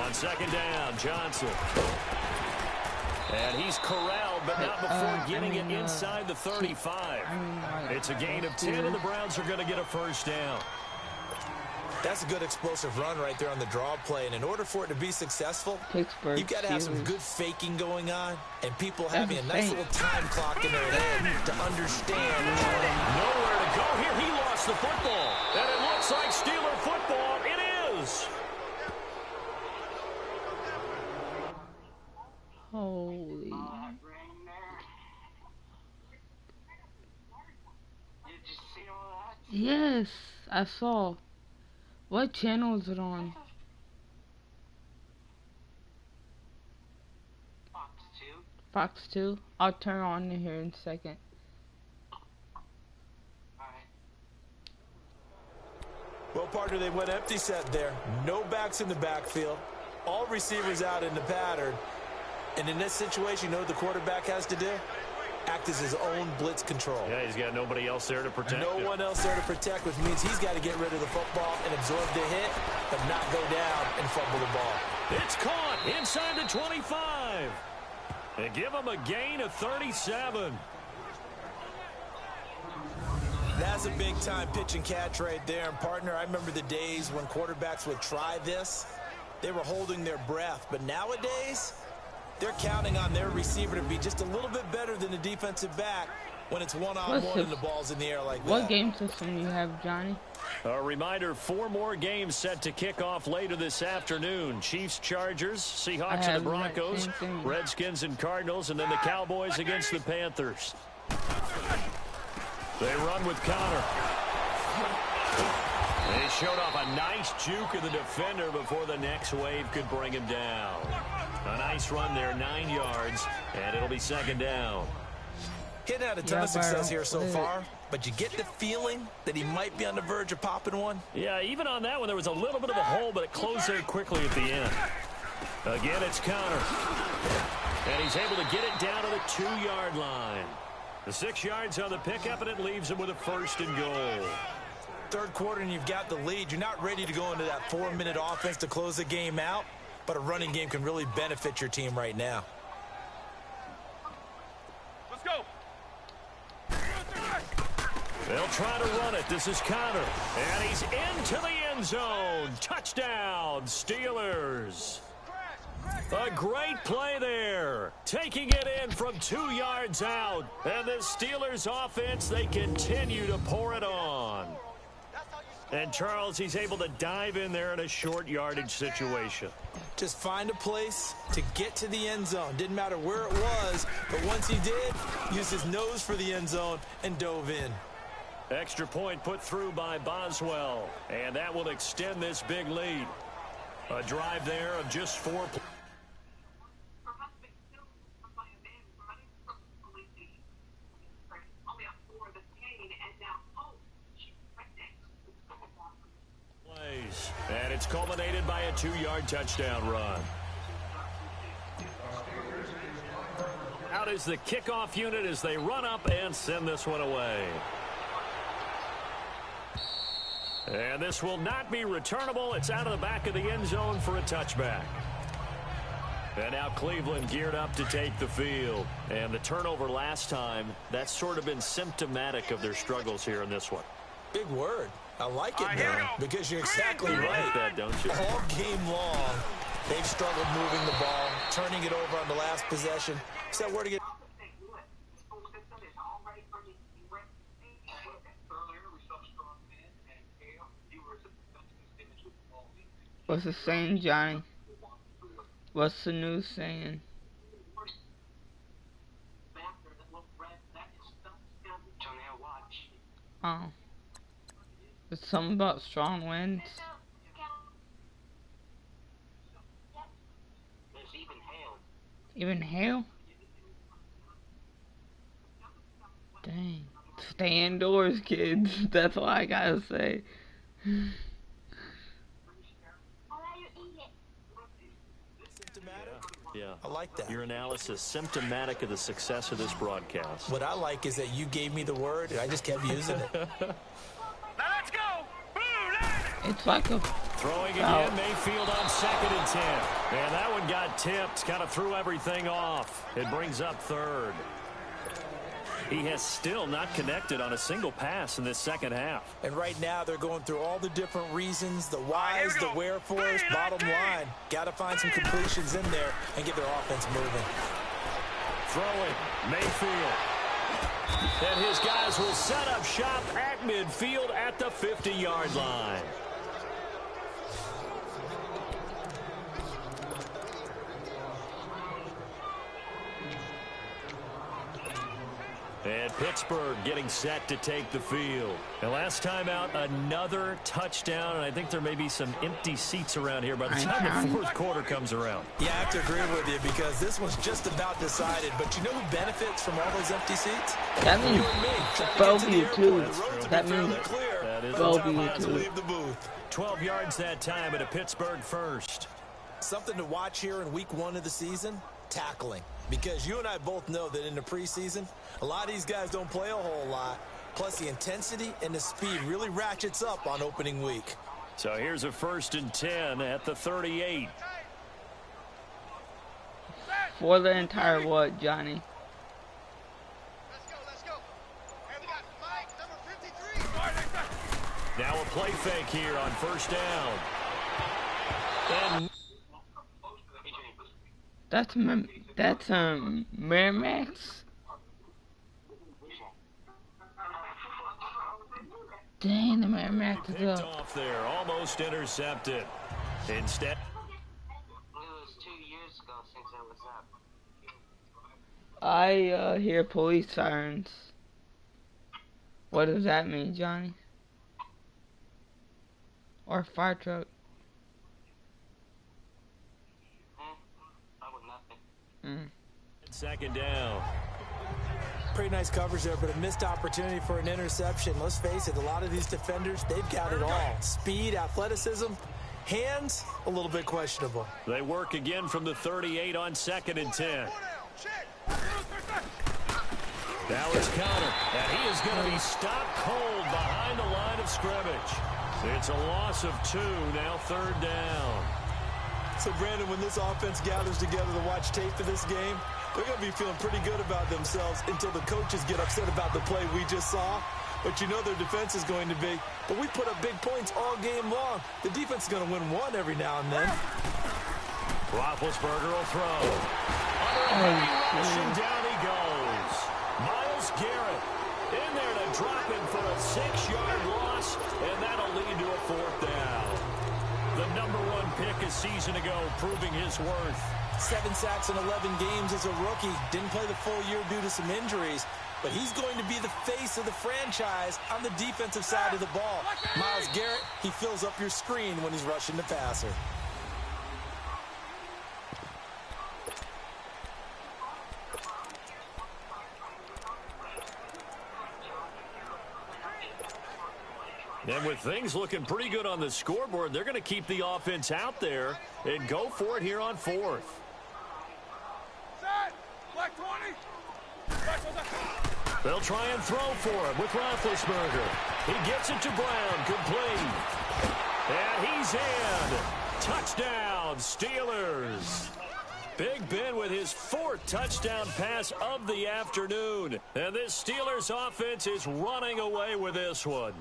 On second down, Johnson. And he's corralled, but not before getting it inside the 35. It's a gain of 10, and the Browns are going to get a first down. That's a good explosive run right there on the draw play. And in order for it to be successful, you've got to have some good faking going on and people having a nice little time clock in their head to understand. Nowhere to go here. He lost the football. And it looks like Steeler football. It is. Holy. Yes, I saw. What channel is it on? Fox 2. I'll turn on in here in a second. Well, partner, they went empty set there. No backs in the backfield. All receivers out in the pattern. And in this situation, you know what the quarterback has to do? Act as his own blitz control. Yeah, he's got nobody else there to protect him. No one else there to protect, which means he's got to get rid of the football and absorb the hit, but not go down and fumble the ball. It's caught inside the 25. And give him a gain of 37. That's a big-time pitch and catch right there. And, partner, I remember the days when quarterbacks would try this. They were holding their breath. But nowadays, they're counting on their receiver to be just a little bit better than the defensive back when it's one-on-one and the ball's in the air like that. What game system do you have, Johnny? A reminder, 4 more games set to kick off later this afternoon. Chiefs, Chargers, Seahawks and the Broncos, Redskins and Cardinals, and then the Cowboys against the Panthers. They run with Connor. They showed off a nice juke of the defender before the next wave could bring him down. A nice run there, 9 yards, and it'll be second down. Hitting out a ton of success here so far, but you get the feeling that he might be on the verge of popping one. Yeah, even on that one, there was a little bit of a hole, but it closed very quickly at the end. Again, it's Connor. And he's able to get it down to the 2-yard line. The 6 yards on the pickup, and it leaves him with a first and goal. Third quarter, and you've got the lead. You're not ready to go into that 4-minute offense to close the game out, but a running game can really benefit your team right now. Let's go. They'll try to run it. This is Connor. And he's into the end zone. Touchdown, Steelers. A great play there. Taking it in from 2 yards out. And the Steelers offense, they continue to pour it on. And Charles, he's able to dive in there in a short yardage situation. Just find a place to get to the end zone. Didn't matter where it was, but once he did, used his nose for the end zone and dove in. Extra point put through by Boswell. And that will extend this big lead. A drive there of just 4 points. And it's culminated by a 2-yard touchdown run. Out is the kickoff unit as they run up and send this one away. And this will not be returnable. It's out of the back of the end zone for a touchback. And now Cleveland geared up to take the field. And the turnover last time, that's sort of been symptomatic of their struggles here in this one. Big word. I like it, though, because you're exactly right. Like that, don't you? All game long, they've struggled moving the ball, turning it over on the last possession. So where to get... What's the saying, Johnny? What's the news saying? Oh. It's something about strong winds. Even hail? Dang. Stay indoors, kids. That's all I gotta say. Yeah. I like that. Your analysis, symptomatic of the success of this broadcast. What I like is that you gave me the word, and I just kept using it. Now let's go! It's like a... Throwing again, Mayfield on 2nd and 10. And that one got tipped, kind of threw everything off. It brings up 3rd. He has still not connected on a single pass in this second half. And right now, they're going through all the different reasons, the whys, the wherefores. Bottom line, got to find some completions in there and get their offense moving. Throwing, Mayfield. And his guys will set up shop at midfield at the 50-yard line. And Pittsburgh getting set to take the field. And last time out, another touchdown. And I think there may be some empty seats around here by the time the 4th quarter comes around. Yeah, I have to agree with you because this one's just about decided. But you know who benefits from all those empty seats? That means Bellevue, too. That means Bellevue, too. Leave the booth. 12 yards that time at a Pittsburgh first. Something to watch here in week 1 of the season, tackling. Because you and I both know that in the preseason, a lot of these guys don't play a whole lot. Plus, the intensity and the speed really ratchets up on opening week. So here's a 1st and 10 at the 38. For the entire what, Johnny? Let's go. Hey, we got Mike, number 53. Now a play fake here on 1st down. And That's Miramax. Dang, the Miramax is picked up. off there, almost intercepted. Instead, It was 2 years ago since I was up. I hear police sirens. What does that mean, Johnny? Or fire truck? Nothing. 2nd down. Pretty nice coverage there, but a missed opportunity for an interception. Let's face it, a lot of these defenders, they've got it all. Speed, athleticism, hands, a little bit questionable. They work again from the 38 on 2nd and 10. Now it's counter, and he is going to be stopped cold behind the line of scrimmage. It's a loss of 2, now 3rd down. So, Brandon, when this offense gathers together to watch tape for this game, they're going to be feeling pretty good about themselves until the coaches get upset about the play we just saw. But you know their defense is going to be. But we put up big points all game long. The defense is going to win one every now and then. Roethlisberger will throw. And down he goes. Myles Garrett in there to drop him for a 6-yard loss, and that'll lead to a 4th down. The number 1 pick a season ago, proving his worth. 7 sacks in 11 games as a rookie. Didn't play the full year due to some injuries. But he's going to be the face of the franchise on the defensive side of the ball. Myles Garrett, he fills up your screen when he's rushing the passer. And with things looking pretty good on the scoreboard, they're going to keep the offense out there and go for it here on 4th. Set! Black 20! They'll try and throw for him with Roethlisberger. He gets it to Brown, complete. And he's in. Touchdown, Steelers. Big Ben with his 4th touchdown pass of the afternoon. And this Steelers offense is running away with this one.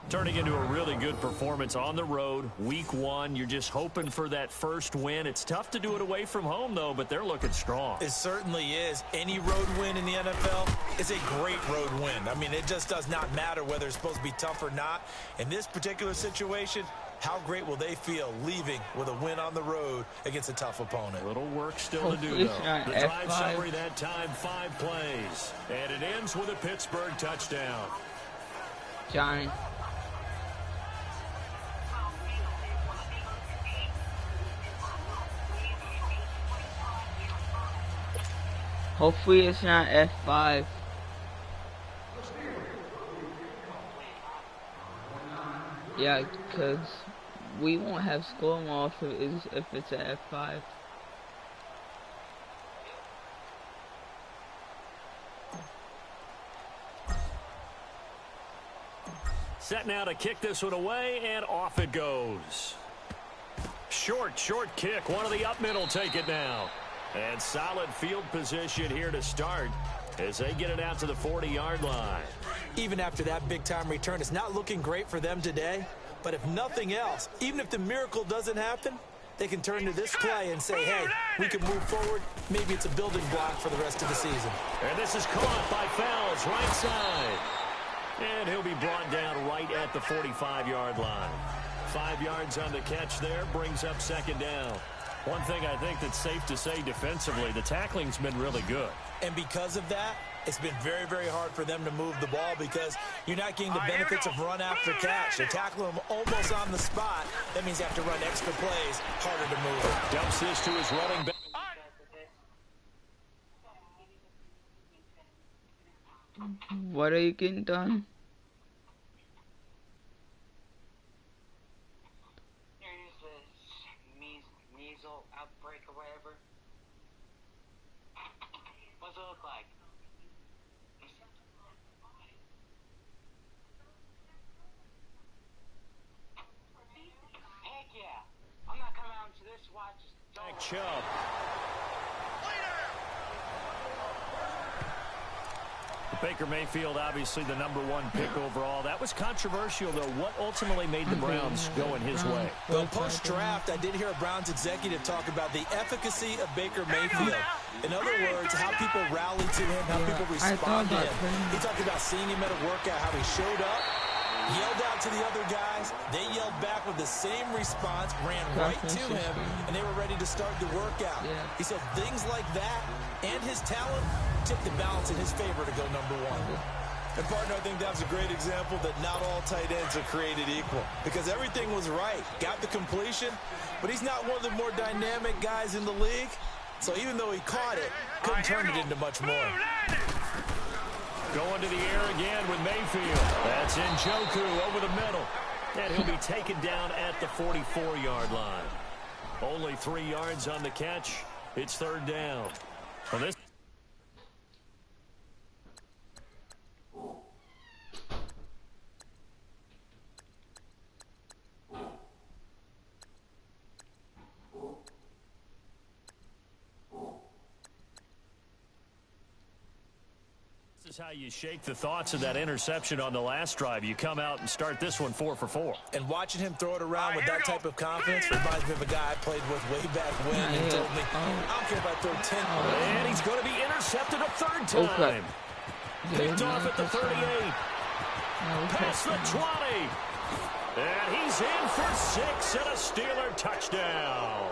Turning into a really good performance on the road. Week 1, you're just hoping for that first win. It's tough to do it away from home, though, but they're looking strong. It certainly is. Any road win in the NFL is a great road win. I mean, it just does not matter whether it's supposed to be tough or not. In this particular situation, how great will they feel leaving with a win on the road against a tough opponent? A little work still to do, though. The drive summary that time, 5 plays. And it ends with a Pittsburgh touchdown. Johnny. Hopefully it's not F5. Yeah, because we won't have scoring off if it's an F5. Set now to kick this one away, and off it goes. Short kick. One of the up middle take it now. And solid field position here to start as they get it out to the 40-yard line. Even after that big-time return, it's not looking great for them today. But if nothing else, even if the miracle doesn't happen, they can turn to this play and say, hey, we can move forward. Maybe it's a building block for the rest of the season. And this is caught by Fowles, right side. And he'll be brought down right at the 45-yard line. 5 yards on the catch there, brings up 2nd down. One thing I think that's safe to say defensively, the tackling's been really good. And because of that, it's been very, very hard for them to move the ball because you're not getting the benefits of run after catch. They're tackling them almost on the spot. That means they have to run extra plays, harder to move it. Dumps this to his running back. What are you getting done? Outbreak or whatever. What's it look like? Heck yeah. I'm not coming out to this watch. Back Chubb. Baker Mayfield, obviously the #1 pick overall. That was controversial, though. What ultimately made the Browns go in his way? Well, post-draft, I did hear a Browns executive talk about the efficacy of Baker Mayfield. In other words, how people rally to him, how people respond to him. He talked about seeing him at a workout, how he showed up, yelled out to the other guys. They yelled back with the same response, ran right to him, and they were ready to start the workout. He said things like that and his talent tipped the balance in his favor to go #1. And, partner, I think that's a great example that not all tight ends are created equal because everything was right. Got the completion, but he's not one of the more dynamic guys in the league. So even though he caught it, couldn't turn it into much more. Going to the air again with Mayfield. That's Njoku over the middle. And he'll be taken down at the 44-yard line. Only 3 yards on the catch. It's 3rd down. Well, this is how you shake the thoughts of that interception on the last drive. You come out and start this one 4 for 4. And watching him throw it around with that type of confidence reminds me of a guy I played with way back when and told me, I don't care if I throw 10. And he's going to be intercepted a 3rd time. Okay. Picked off at the 38. Past the 20. And he's in for 6 and a Steeler touchdown.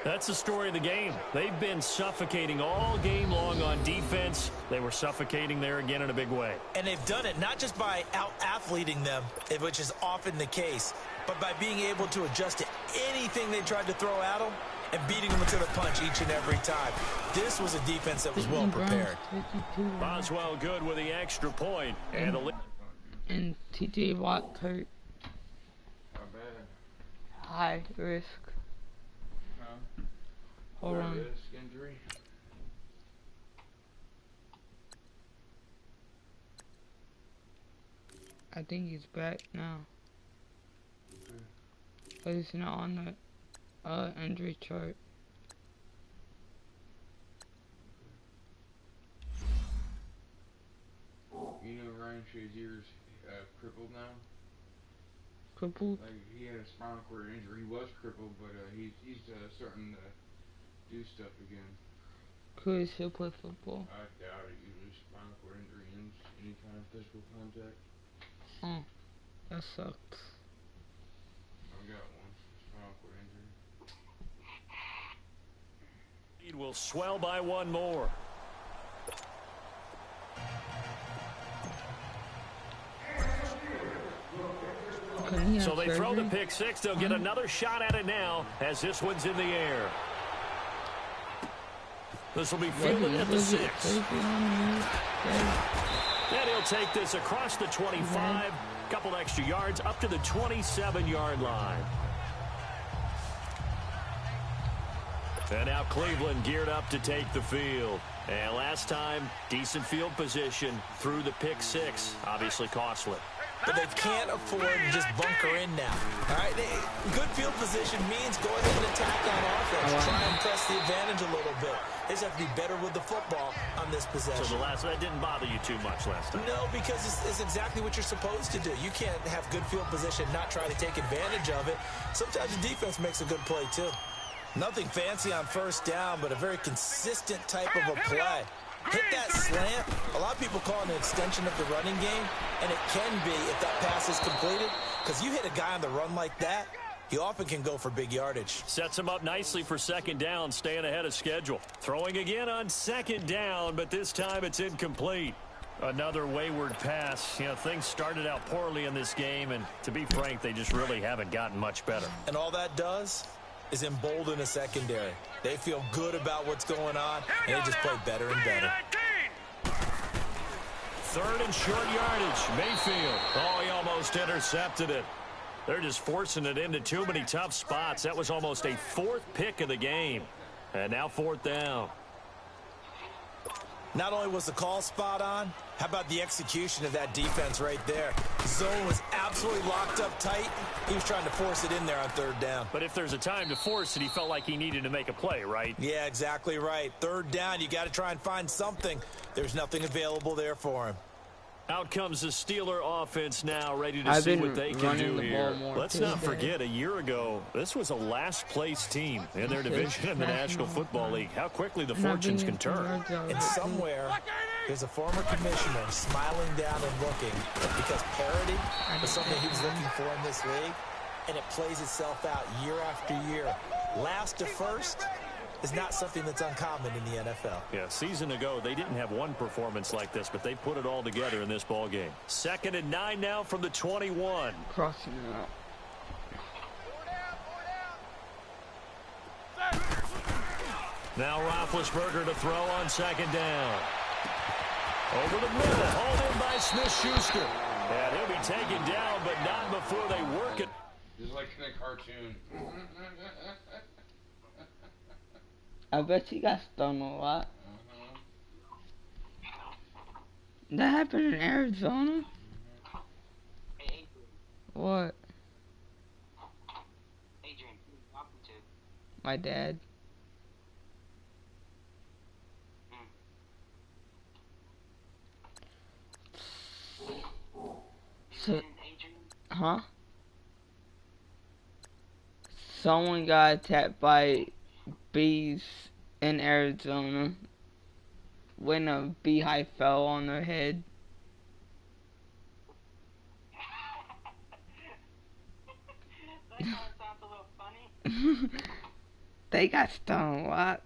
That's the story of the game. They've been suffocating all game long on defense. They were suffocating there again in a big way. And they've done it not just by out-athleting them, which is often the case, but by being able to adjust to anything they tried to throw at them and beating them to the punch each and every time. This was a defense that was well prepared. Boswell good with the extra point. And TJ Watt hurt. High risk. Hold on. Risk injury. I think he's back now. Okay. But he's not on the injury chart. You know Ryan Shazier's crippled now. Crippled? Like he had a spinal cord injury. He was crippled, but he's starting to do stuff again. Could he still play football? I doubt it. Usually spinal cord injury ends any kind of physical contact. Oh, that sucks. I've got one spinal cord injury. Lead will swell by one more. So they throw the pick six. They'll get another shot at it now as this one's in the air. This will be fielded at the 6. And he'll take this across the 25. Couple extra yards up to the 27-yard line. And now Cleveland geared up to take the field. And last time, decent field position through the pick six. Obviously costly. But they can't afford to just bunker in now. All right, good field position means go ahead and attack on offense. Try and press the advantage a little bit. They just have to be better with the football on this possession. So that didn't bother you too much last time? No, because it's exactly what you're supposed to do. You can't have good field position, not try to take advantage of it. Sometimes the defense makes a good play, too. Nothing fancy on first down, but a very consistent type of a play. Hit that slant. A lot of people call it an extension of the running game, and it can be if that pass is completed, because you hit a guy on the run like that, he often can go for big yardage. Sets him up nicely for second down, staying ahead of schedule. Throwing again on second down, but this time it's incomplete. Another wayward pass. You know, things started out poorly in this game, and to be frank, they just really haven't gotten much better. And all that does is embolden a secondary. They feel good about what's going on, and they just play better and better. Third and short yardage. Mayfield. Oh, he almost intercepted it. They're just forcing it into too many tough spots. That was almost a fourth pick of the game. And now fourth down. Not only was the call spot on, how about the execution of that defense right there? Zone was absolutely locked up tight. He was trying to force it in there on third down. But if there's a time to force it, he felt like he needed to make a play, right? Yeah, exactly right. Third down, you got to try and find something. There's nothing available there for him. Out comes the Steeler offense now, ready to see what they can do here. Let's not forget, a year ago, this was a last-place team in their division in the National Football League. How quickly the fortunes can turn. And somewhere, there's a former commissioner smiling down and looking because parity was something he was looking for in this league, and it plays itself out year after year. Last to first is not something that's uncommon in the NFL. Yeah, season ago, they didn't have one performance like this, but they put it all together in this ball game. 2nd and 9 now from the 21. Crossing it out. Now Roethlisberger to throw on second down. Over the middle, hauled in by Smith-Schuster. And he'll be taken down, but not before they work it. Just like in a cartoon. I bet he got stung a lot. That happened in Arizona? What? Adrian, who are you talking to? My dad. So, huh? Someone got attacked by bees in Arizona when a beehive fell on their head. That kind of sounds a little funny. They got stung a lot.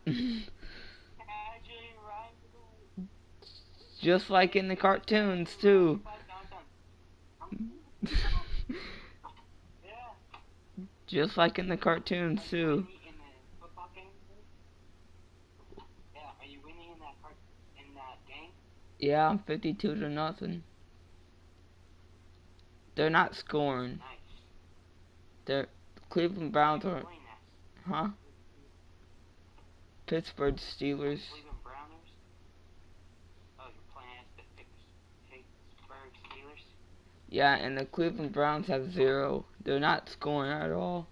Just like in the cartoons too. Just like in the cartoons too. Yeah, I'm 52-0. They're not scoring. They're Cleveland Browns are, huh? Pittsburgh Steelers. Cleveland Browners? Oh, you're playing as the Pittsburgh Steelers? Yeah, and the Cleveland Browns have 0. They're not scoring at all.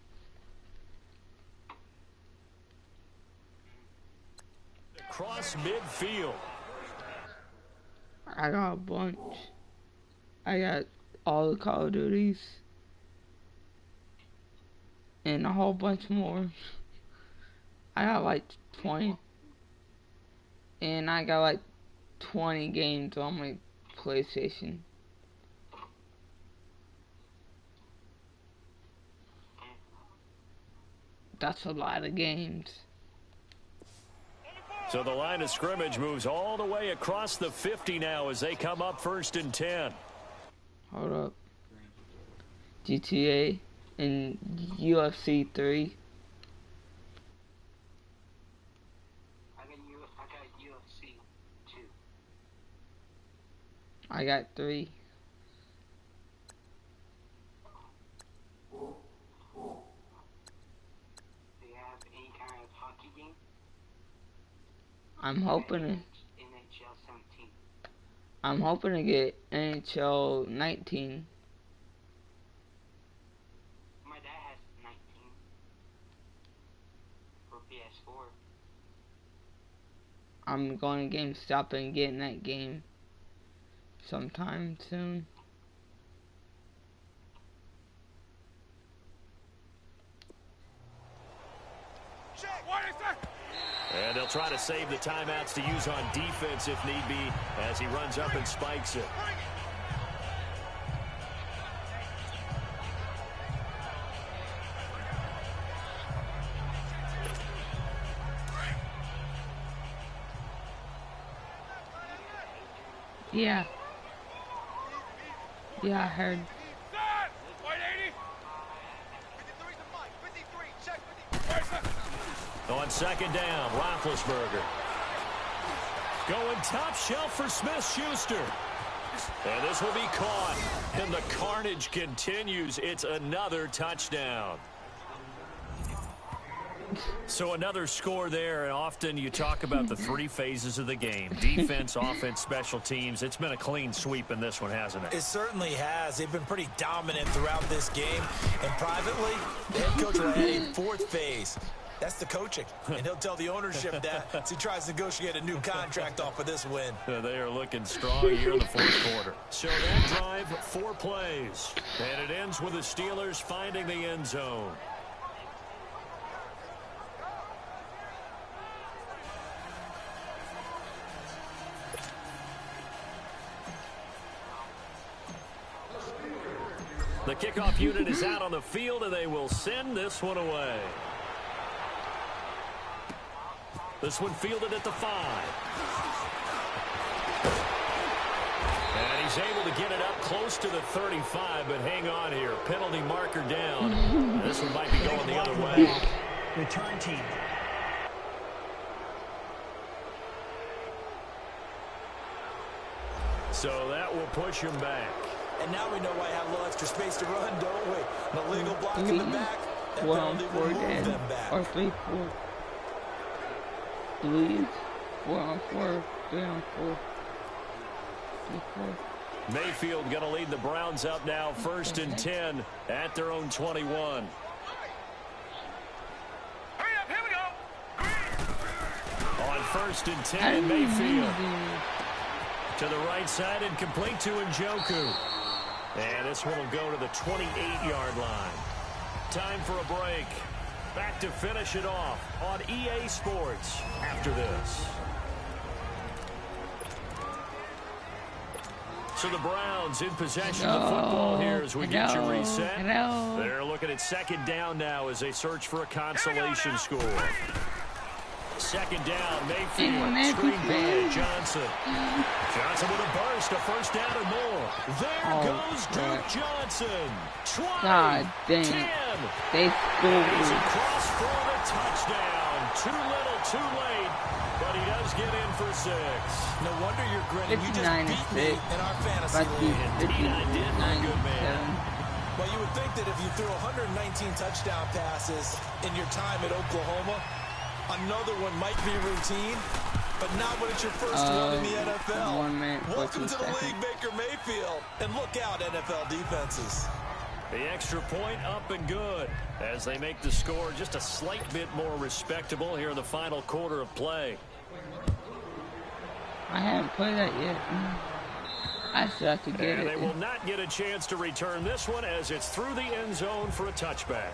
Across midfield. I got a bunch. I got all the Call of Duties. And a whole bunch more. I got like 20. And I got like 20 games on my PlayStation. That's a lot of games. So the line of scrimmage moves all the way across the 50 now as they come up 1st and 10. Hold up. GTA and UFC 3. I got UFC 2. I got 3. Do you have any kind of hockey game? I'm hoping to. NHL 17. I'm hoping to get NHL 19. My dad has 19 for PS4. I'm going to GameStop and getting that game sometime soon. And they'll try to save the timeouts to use on defense if need be as he runs up and spikes it. Yeah. Yeah, I heard. On 2nd down, Roethlisberger. Going top shelf for Smith-Schuster. And this will be caught. And the carnage continues. It's another touchdown. So another score there, and often you talk about the 3 phases of the game. Defense, offense, special teams. It's been a clean sweep in this one, hasn't it? It certainly has. They've been pretty dominant throughout this game. And privately, the head coach will add a 4th phase. That's the coaching. And he'll tell the ownership that as he tries to negotiate a new contract off of this win. They are looking strong here in the 4th quarter. So that drive, 4 plays. And it ends with the Steelers finding the end zone. The kickoff unit is out on the field, and they will send this one away. This one fielded at the 5. And he's able to get it up close to the 35, but hang on here. Penalty marker down. This one might be going the other way. Return team. So that will push him back. And now we know why I have a little extra space to run, don't we? An illegal block in the back. That penalty will move them back. Or 3-4. Please. 4-on-4. 3-on-4. 3-4. Mayfield going to lead the Browns up now, 1st and 10 at their own 21. Hurry up, here we go. On 1st and 10, Mayfield. To the right side and complete to Njoku. And this one will go to the 28-yard line. Time for a break. Back to finish it off on EA Sports after this. So the Browns in possession of the football here as we get you reset. They're looking at 2nd down now as they search for a consolation score. 2nd down, Mayfield, screen by Johnson. Johnson with a burst, a 1st down or more. There goes Duke Johnson. 20, God dang. 10. They scored. He's across for the touchdown. Too little, too late, but he does get in for 6. No wonder you're grinning. You just beat me in our fantasy league. Indeed, I did, my good man. Well, you would think that if you threw 119 touchdown passes in your time at Oklahoma, Another one might be routine, but not when it's your first one in the NFL. 1 minute, Welcome to 14 the seconds. league, Baker Mayfield. And look out, NFL defenses. The extra point up and good as they make the score just a slight bit more respectable here in the final quarter of play. I haven't played that yet. I still have to get And it. they will not get a chance to return this one as it's through the end zone for a touchback.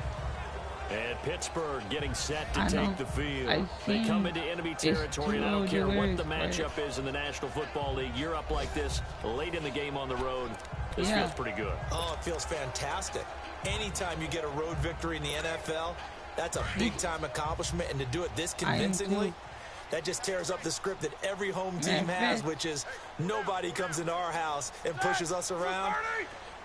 And Pittsburgh getting set to take the field. They come into enemy territory, and I don't care what the matchup is in the National Football League. You're up like this late in the game on the road. This feels pretty good. Oh, it feels fantastic. Anytime you get a road victory in the NFL, that's a big-time accomplishment. And to do it this convincingly, that just tears up the script that every home team has, which is nobody comes into our house and pushes us around.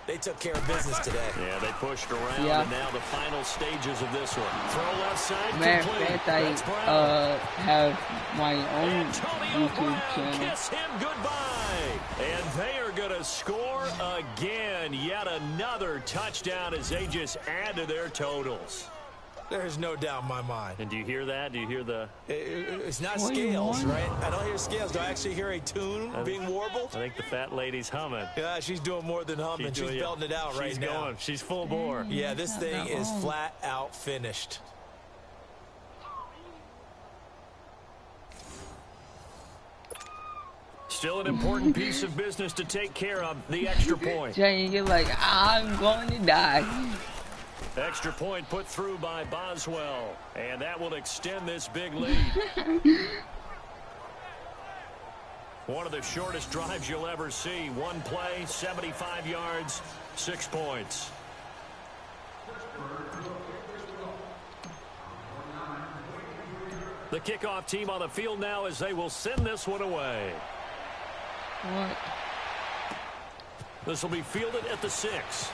They took care of business today. Yeah, they pushed around, and now the final stages of this one. Throw left side, complete. That's Brown. Have my own YouTube channel. Kiss him goodbye. And they are going to score again. Yet another touchdown as they just add to their totals. There's no doubt in my mind. And do you hear that? Do you hear the... It's not scales, right? I don't hear scales. Do I actually hear a tune being warbled? I think the fat lady's humming. Yeah, she's doing more than humming. She's belting it out right now. She's going. She's full bore. Yeah, this thing is flat out finished. Still an important piece of business to take care of, the extra point. Jay, you're like, I'm going to die. Extra point put through by Boswell, and that will extend this big lead. One of the shortest drives you'll ever see. One play, 75 yards, 6 points. The kickoff team on the field now as they will send this one away. What? This will be fielded at the 6.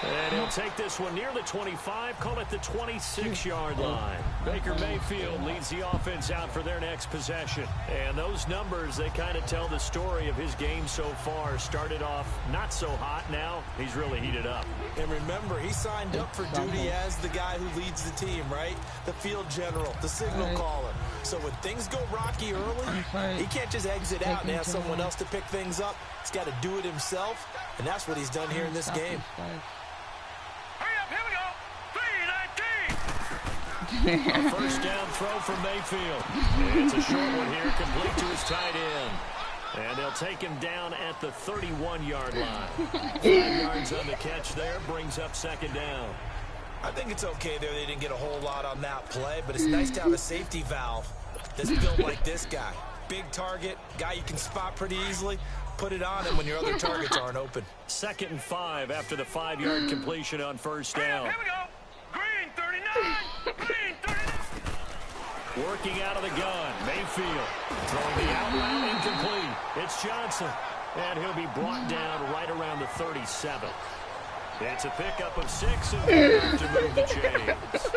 And he'll take this one near the 25, call it the 26-yard line. Baker Mayfield leads the offense out for their next possession. And those numbers, they kind of tell the story of his game so far. Started off not so hot, now he's really heated up. And remember, he signed up for duty as the guy who leads the team, right? The field general, the signal caller. So when things go rocky early, he can't just exit out and ask someone else to pick things up. He's got to do it himself, and that's what he's done here in this game. A first down throw from Mayfield. It's a short one here, complete to his tight end. And they'll take him down at the 31-yard line. 5 yards on the catch there, brings up second down. I think it's okay there. They didn't get a whole lot on that play, but it's nice to have a safety valve that's built like this guy. Big target, guy you can spot pretty easily. Put it on him when your other targets aren't open. 2nd and 5 after the 5-yard completion on first down. Here we go. Green 39. Green 39. Working out of the gun, Mayfield throwing the out route incomplete. It's Johnson, and he'll be brought down right around the 37. It's a pickup of 6 and to move the chains.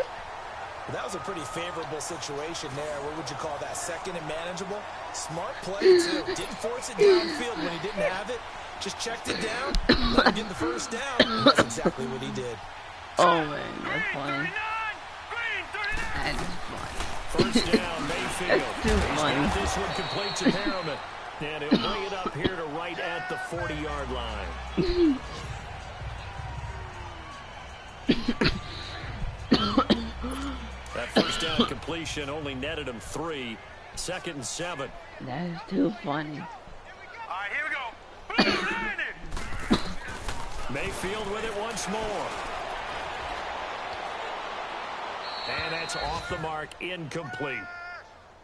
That was a pretty favorable situation there. What would you call that? Second and manageable? Smart play, too. Didn't force it downfield when he didn't have it. Just checked it down, let him get the first down. That's exactly what he did. Oh, man, that's funny. That's funny. First down, Mayfield. That's too funny. He's got this one complete to Perriman. And he'll bring it up here to right at the 40-yard line. That first down completion only netted him 3. 2nd and 7. That is too funny. All right, here we go. Mayfield with it once more. And that's off the mark, incomplete.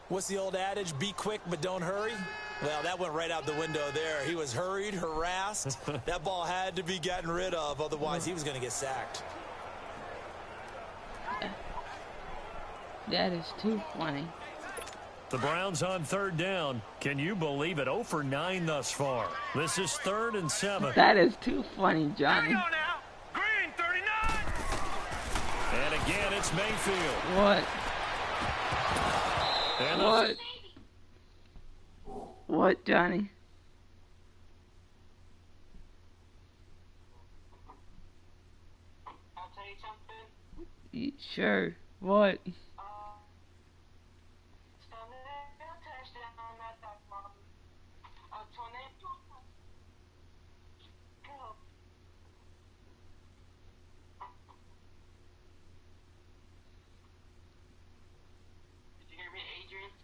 What's the old adage? Be quick, but don't hurry. Well, that went right out the window there. He was hurried, harassed. That ball had to be gotten rid of, otherwise he was going to get sacked. That is too funny. The Browns on 3rd down. Can you believe it? 0 for 9 thus far. This is 3rd and 7. That is too funny, Johnny. Here we go now. Green 39. And again, it's Mayfield. What? And What? What, Johnny? I'll tell you something. Sure. What?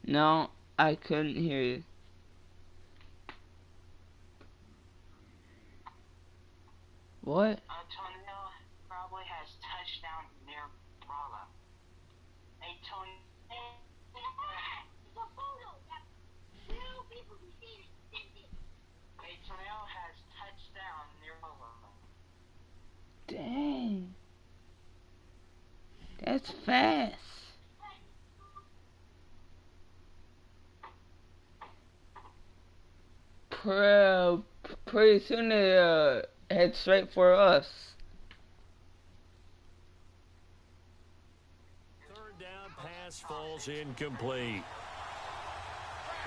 No, I couldn't hear you. What? A tornado probably has touched down near Rolla. A tornado. A tornado has touched down near Rolla. Dang. That's fast. Pretty soon they head straight for us. Third down pass falls incomplete.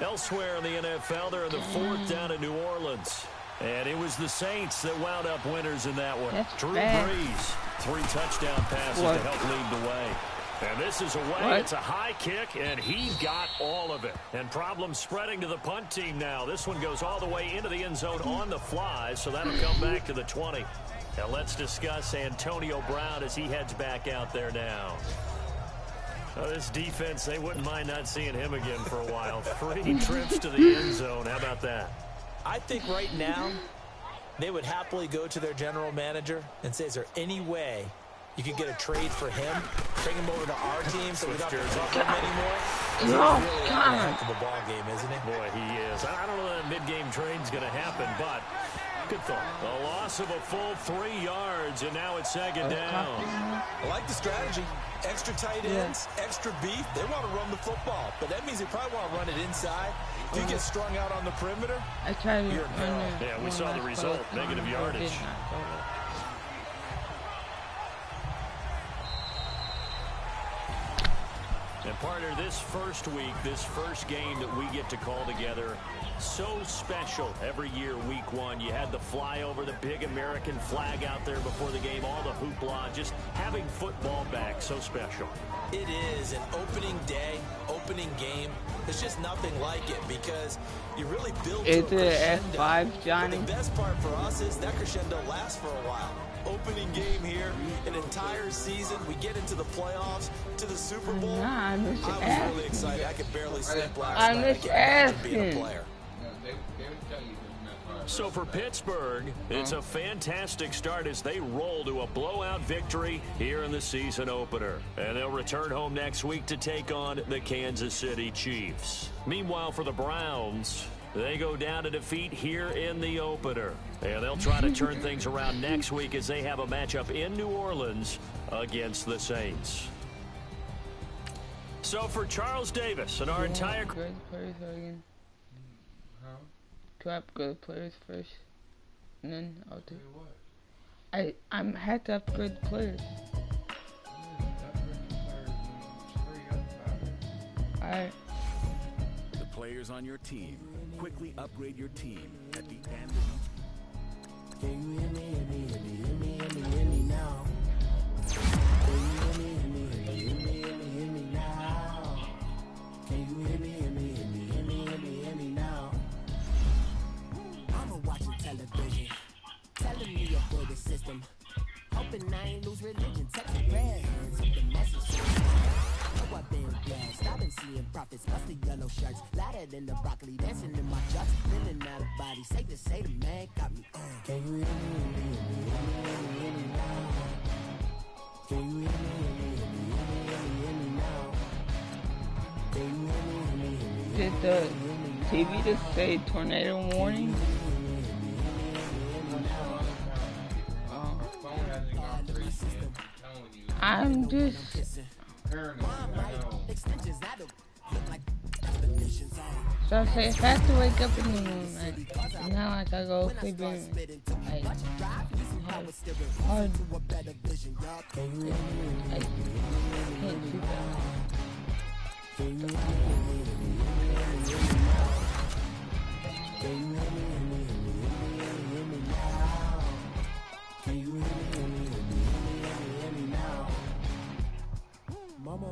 Elsewhere in the NFL, they're in the fourth down in New Orleans. And it was the Saints that wound up winners in that one. That's Drew bad. Brees, 3 touchdown passes to help lead the way. And this is away. What? It's a high kick, and he got all of it. And problems spreading to the punt team now. This one goes all the way into the end zone on the fly, so that'll come back to the 20. Now let's discuss Antonio Brown as he heads back out there now. Oh, this defense, they wouldn't mind not seeing him again for a while. 3 trips to the end zone. How about that? I think right now they would happily go to their general manager and say, is there any way you could get a trade for him, bring him over to our team so we don't have to talk to him anymore? He's really having a heck of a ball game, isn't he? Boy, he is. I don't know that mid-game trade's going to happen, but good thought. A loss of a full 3 yards, and now it's second down. I like the strategy. Extra tight ends, extra beef. They want to run the football, but that means they probably want to run it inside. If you get strung out on the perimeter, I tried to you're in peril. Yeah, we saw the result. Negative yardage. And partner, this first week, this first game that we get to call together, so special every year, week 1. You had the flyover, the big American flag out there before the game, all the hoopla, just having football back, so special. It is an opening day, opening game. There's just nothing like it because you really build to a crescendo. Is it F5, Johnny? But the best part for us is that crescendo lasts for a while. Opening game here, an entire season. We get into the playoffs, to the Super Bowl. I was really excited. I could barely sleep last night. I can't imagine being a player. So for Pittsburgh, it's a fantastic start as they roll to a blowout victory here in the season opener. And they'll return home next week to take on the Kansas City Chiefs. Meanwhile, for the Browns, they go down to defeat here in the opener. And they'll try to turn things around next week as they have a matchup in New Orleans against the Saints. So for Charles Davis and our entire... Good players again. Do I upgrade the players first? And then I'll do... I had to upgrade the players. Alright. The players on your team. Quickly upgrade your team at the end of each. Can you hear me, hear me, hear me, hear me, hear me, hear me now? Can you hear me, hear me, hear me, hear me, hear me, hear me now? Can you hear me, hear me, hear me, hear me, hear me, hear me now? I'ma watching television, telling me avoid the system. Hoping I ain't lose religion, texting prayers with the message. Oh, I've been blessed, I've been seeing prophets, bust the yellow shirts, louder than the broccoli, dancing in my trucks, feeling out of body, safe to say the man got me. Can you hear me, hear me, hear me, hear me now? Can you hear me, hear me, hear me, hear me, hear me now? Can you hear me, hear me, hear me, Did the TV just say tornado warning? I'm just... So I say, if I have to wake up in the morning, it's not like I go sleep in, like, hard. I can't do Mama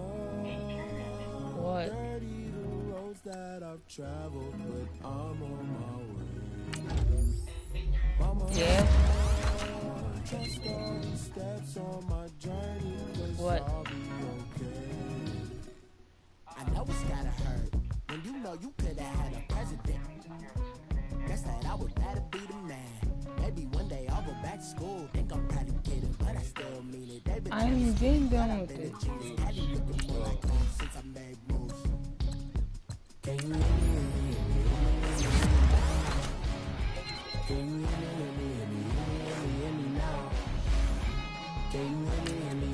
Yeah. What? I know it's gotta hurt when you know you could have had a president. Guess that I would rather be the man. Maybe one day I'll go back to school. Think I'm probably kidding, but I still mean it. They've been I ain't been done with it. Daddy looking more like home since I made moves. Can you hear me? Can you hear me? Hear me now? Can you hear me?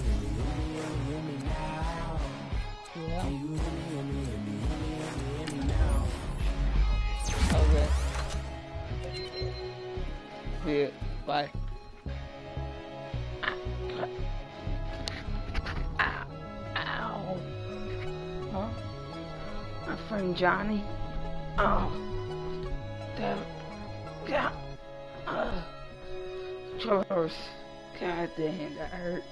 Hear me now? Yeah. Can you hear me now? Okay. See ya. Bye. Ow. Huh? My friend Johnny. Oh. Damn. Yeah. Traverse. God damn, that hurt.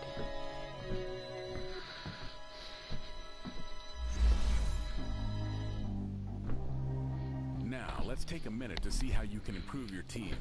Now, let's take a minute to see how you can improve your team.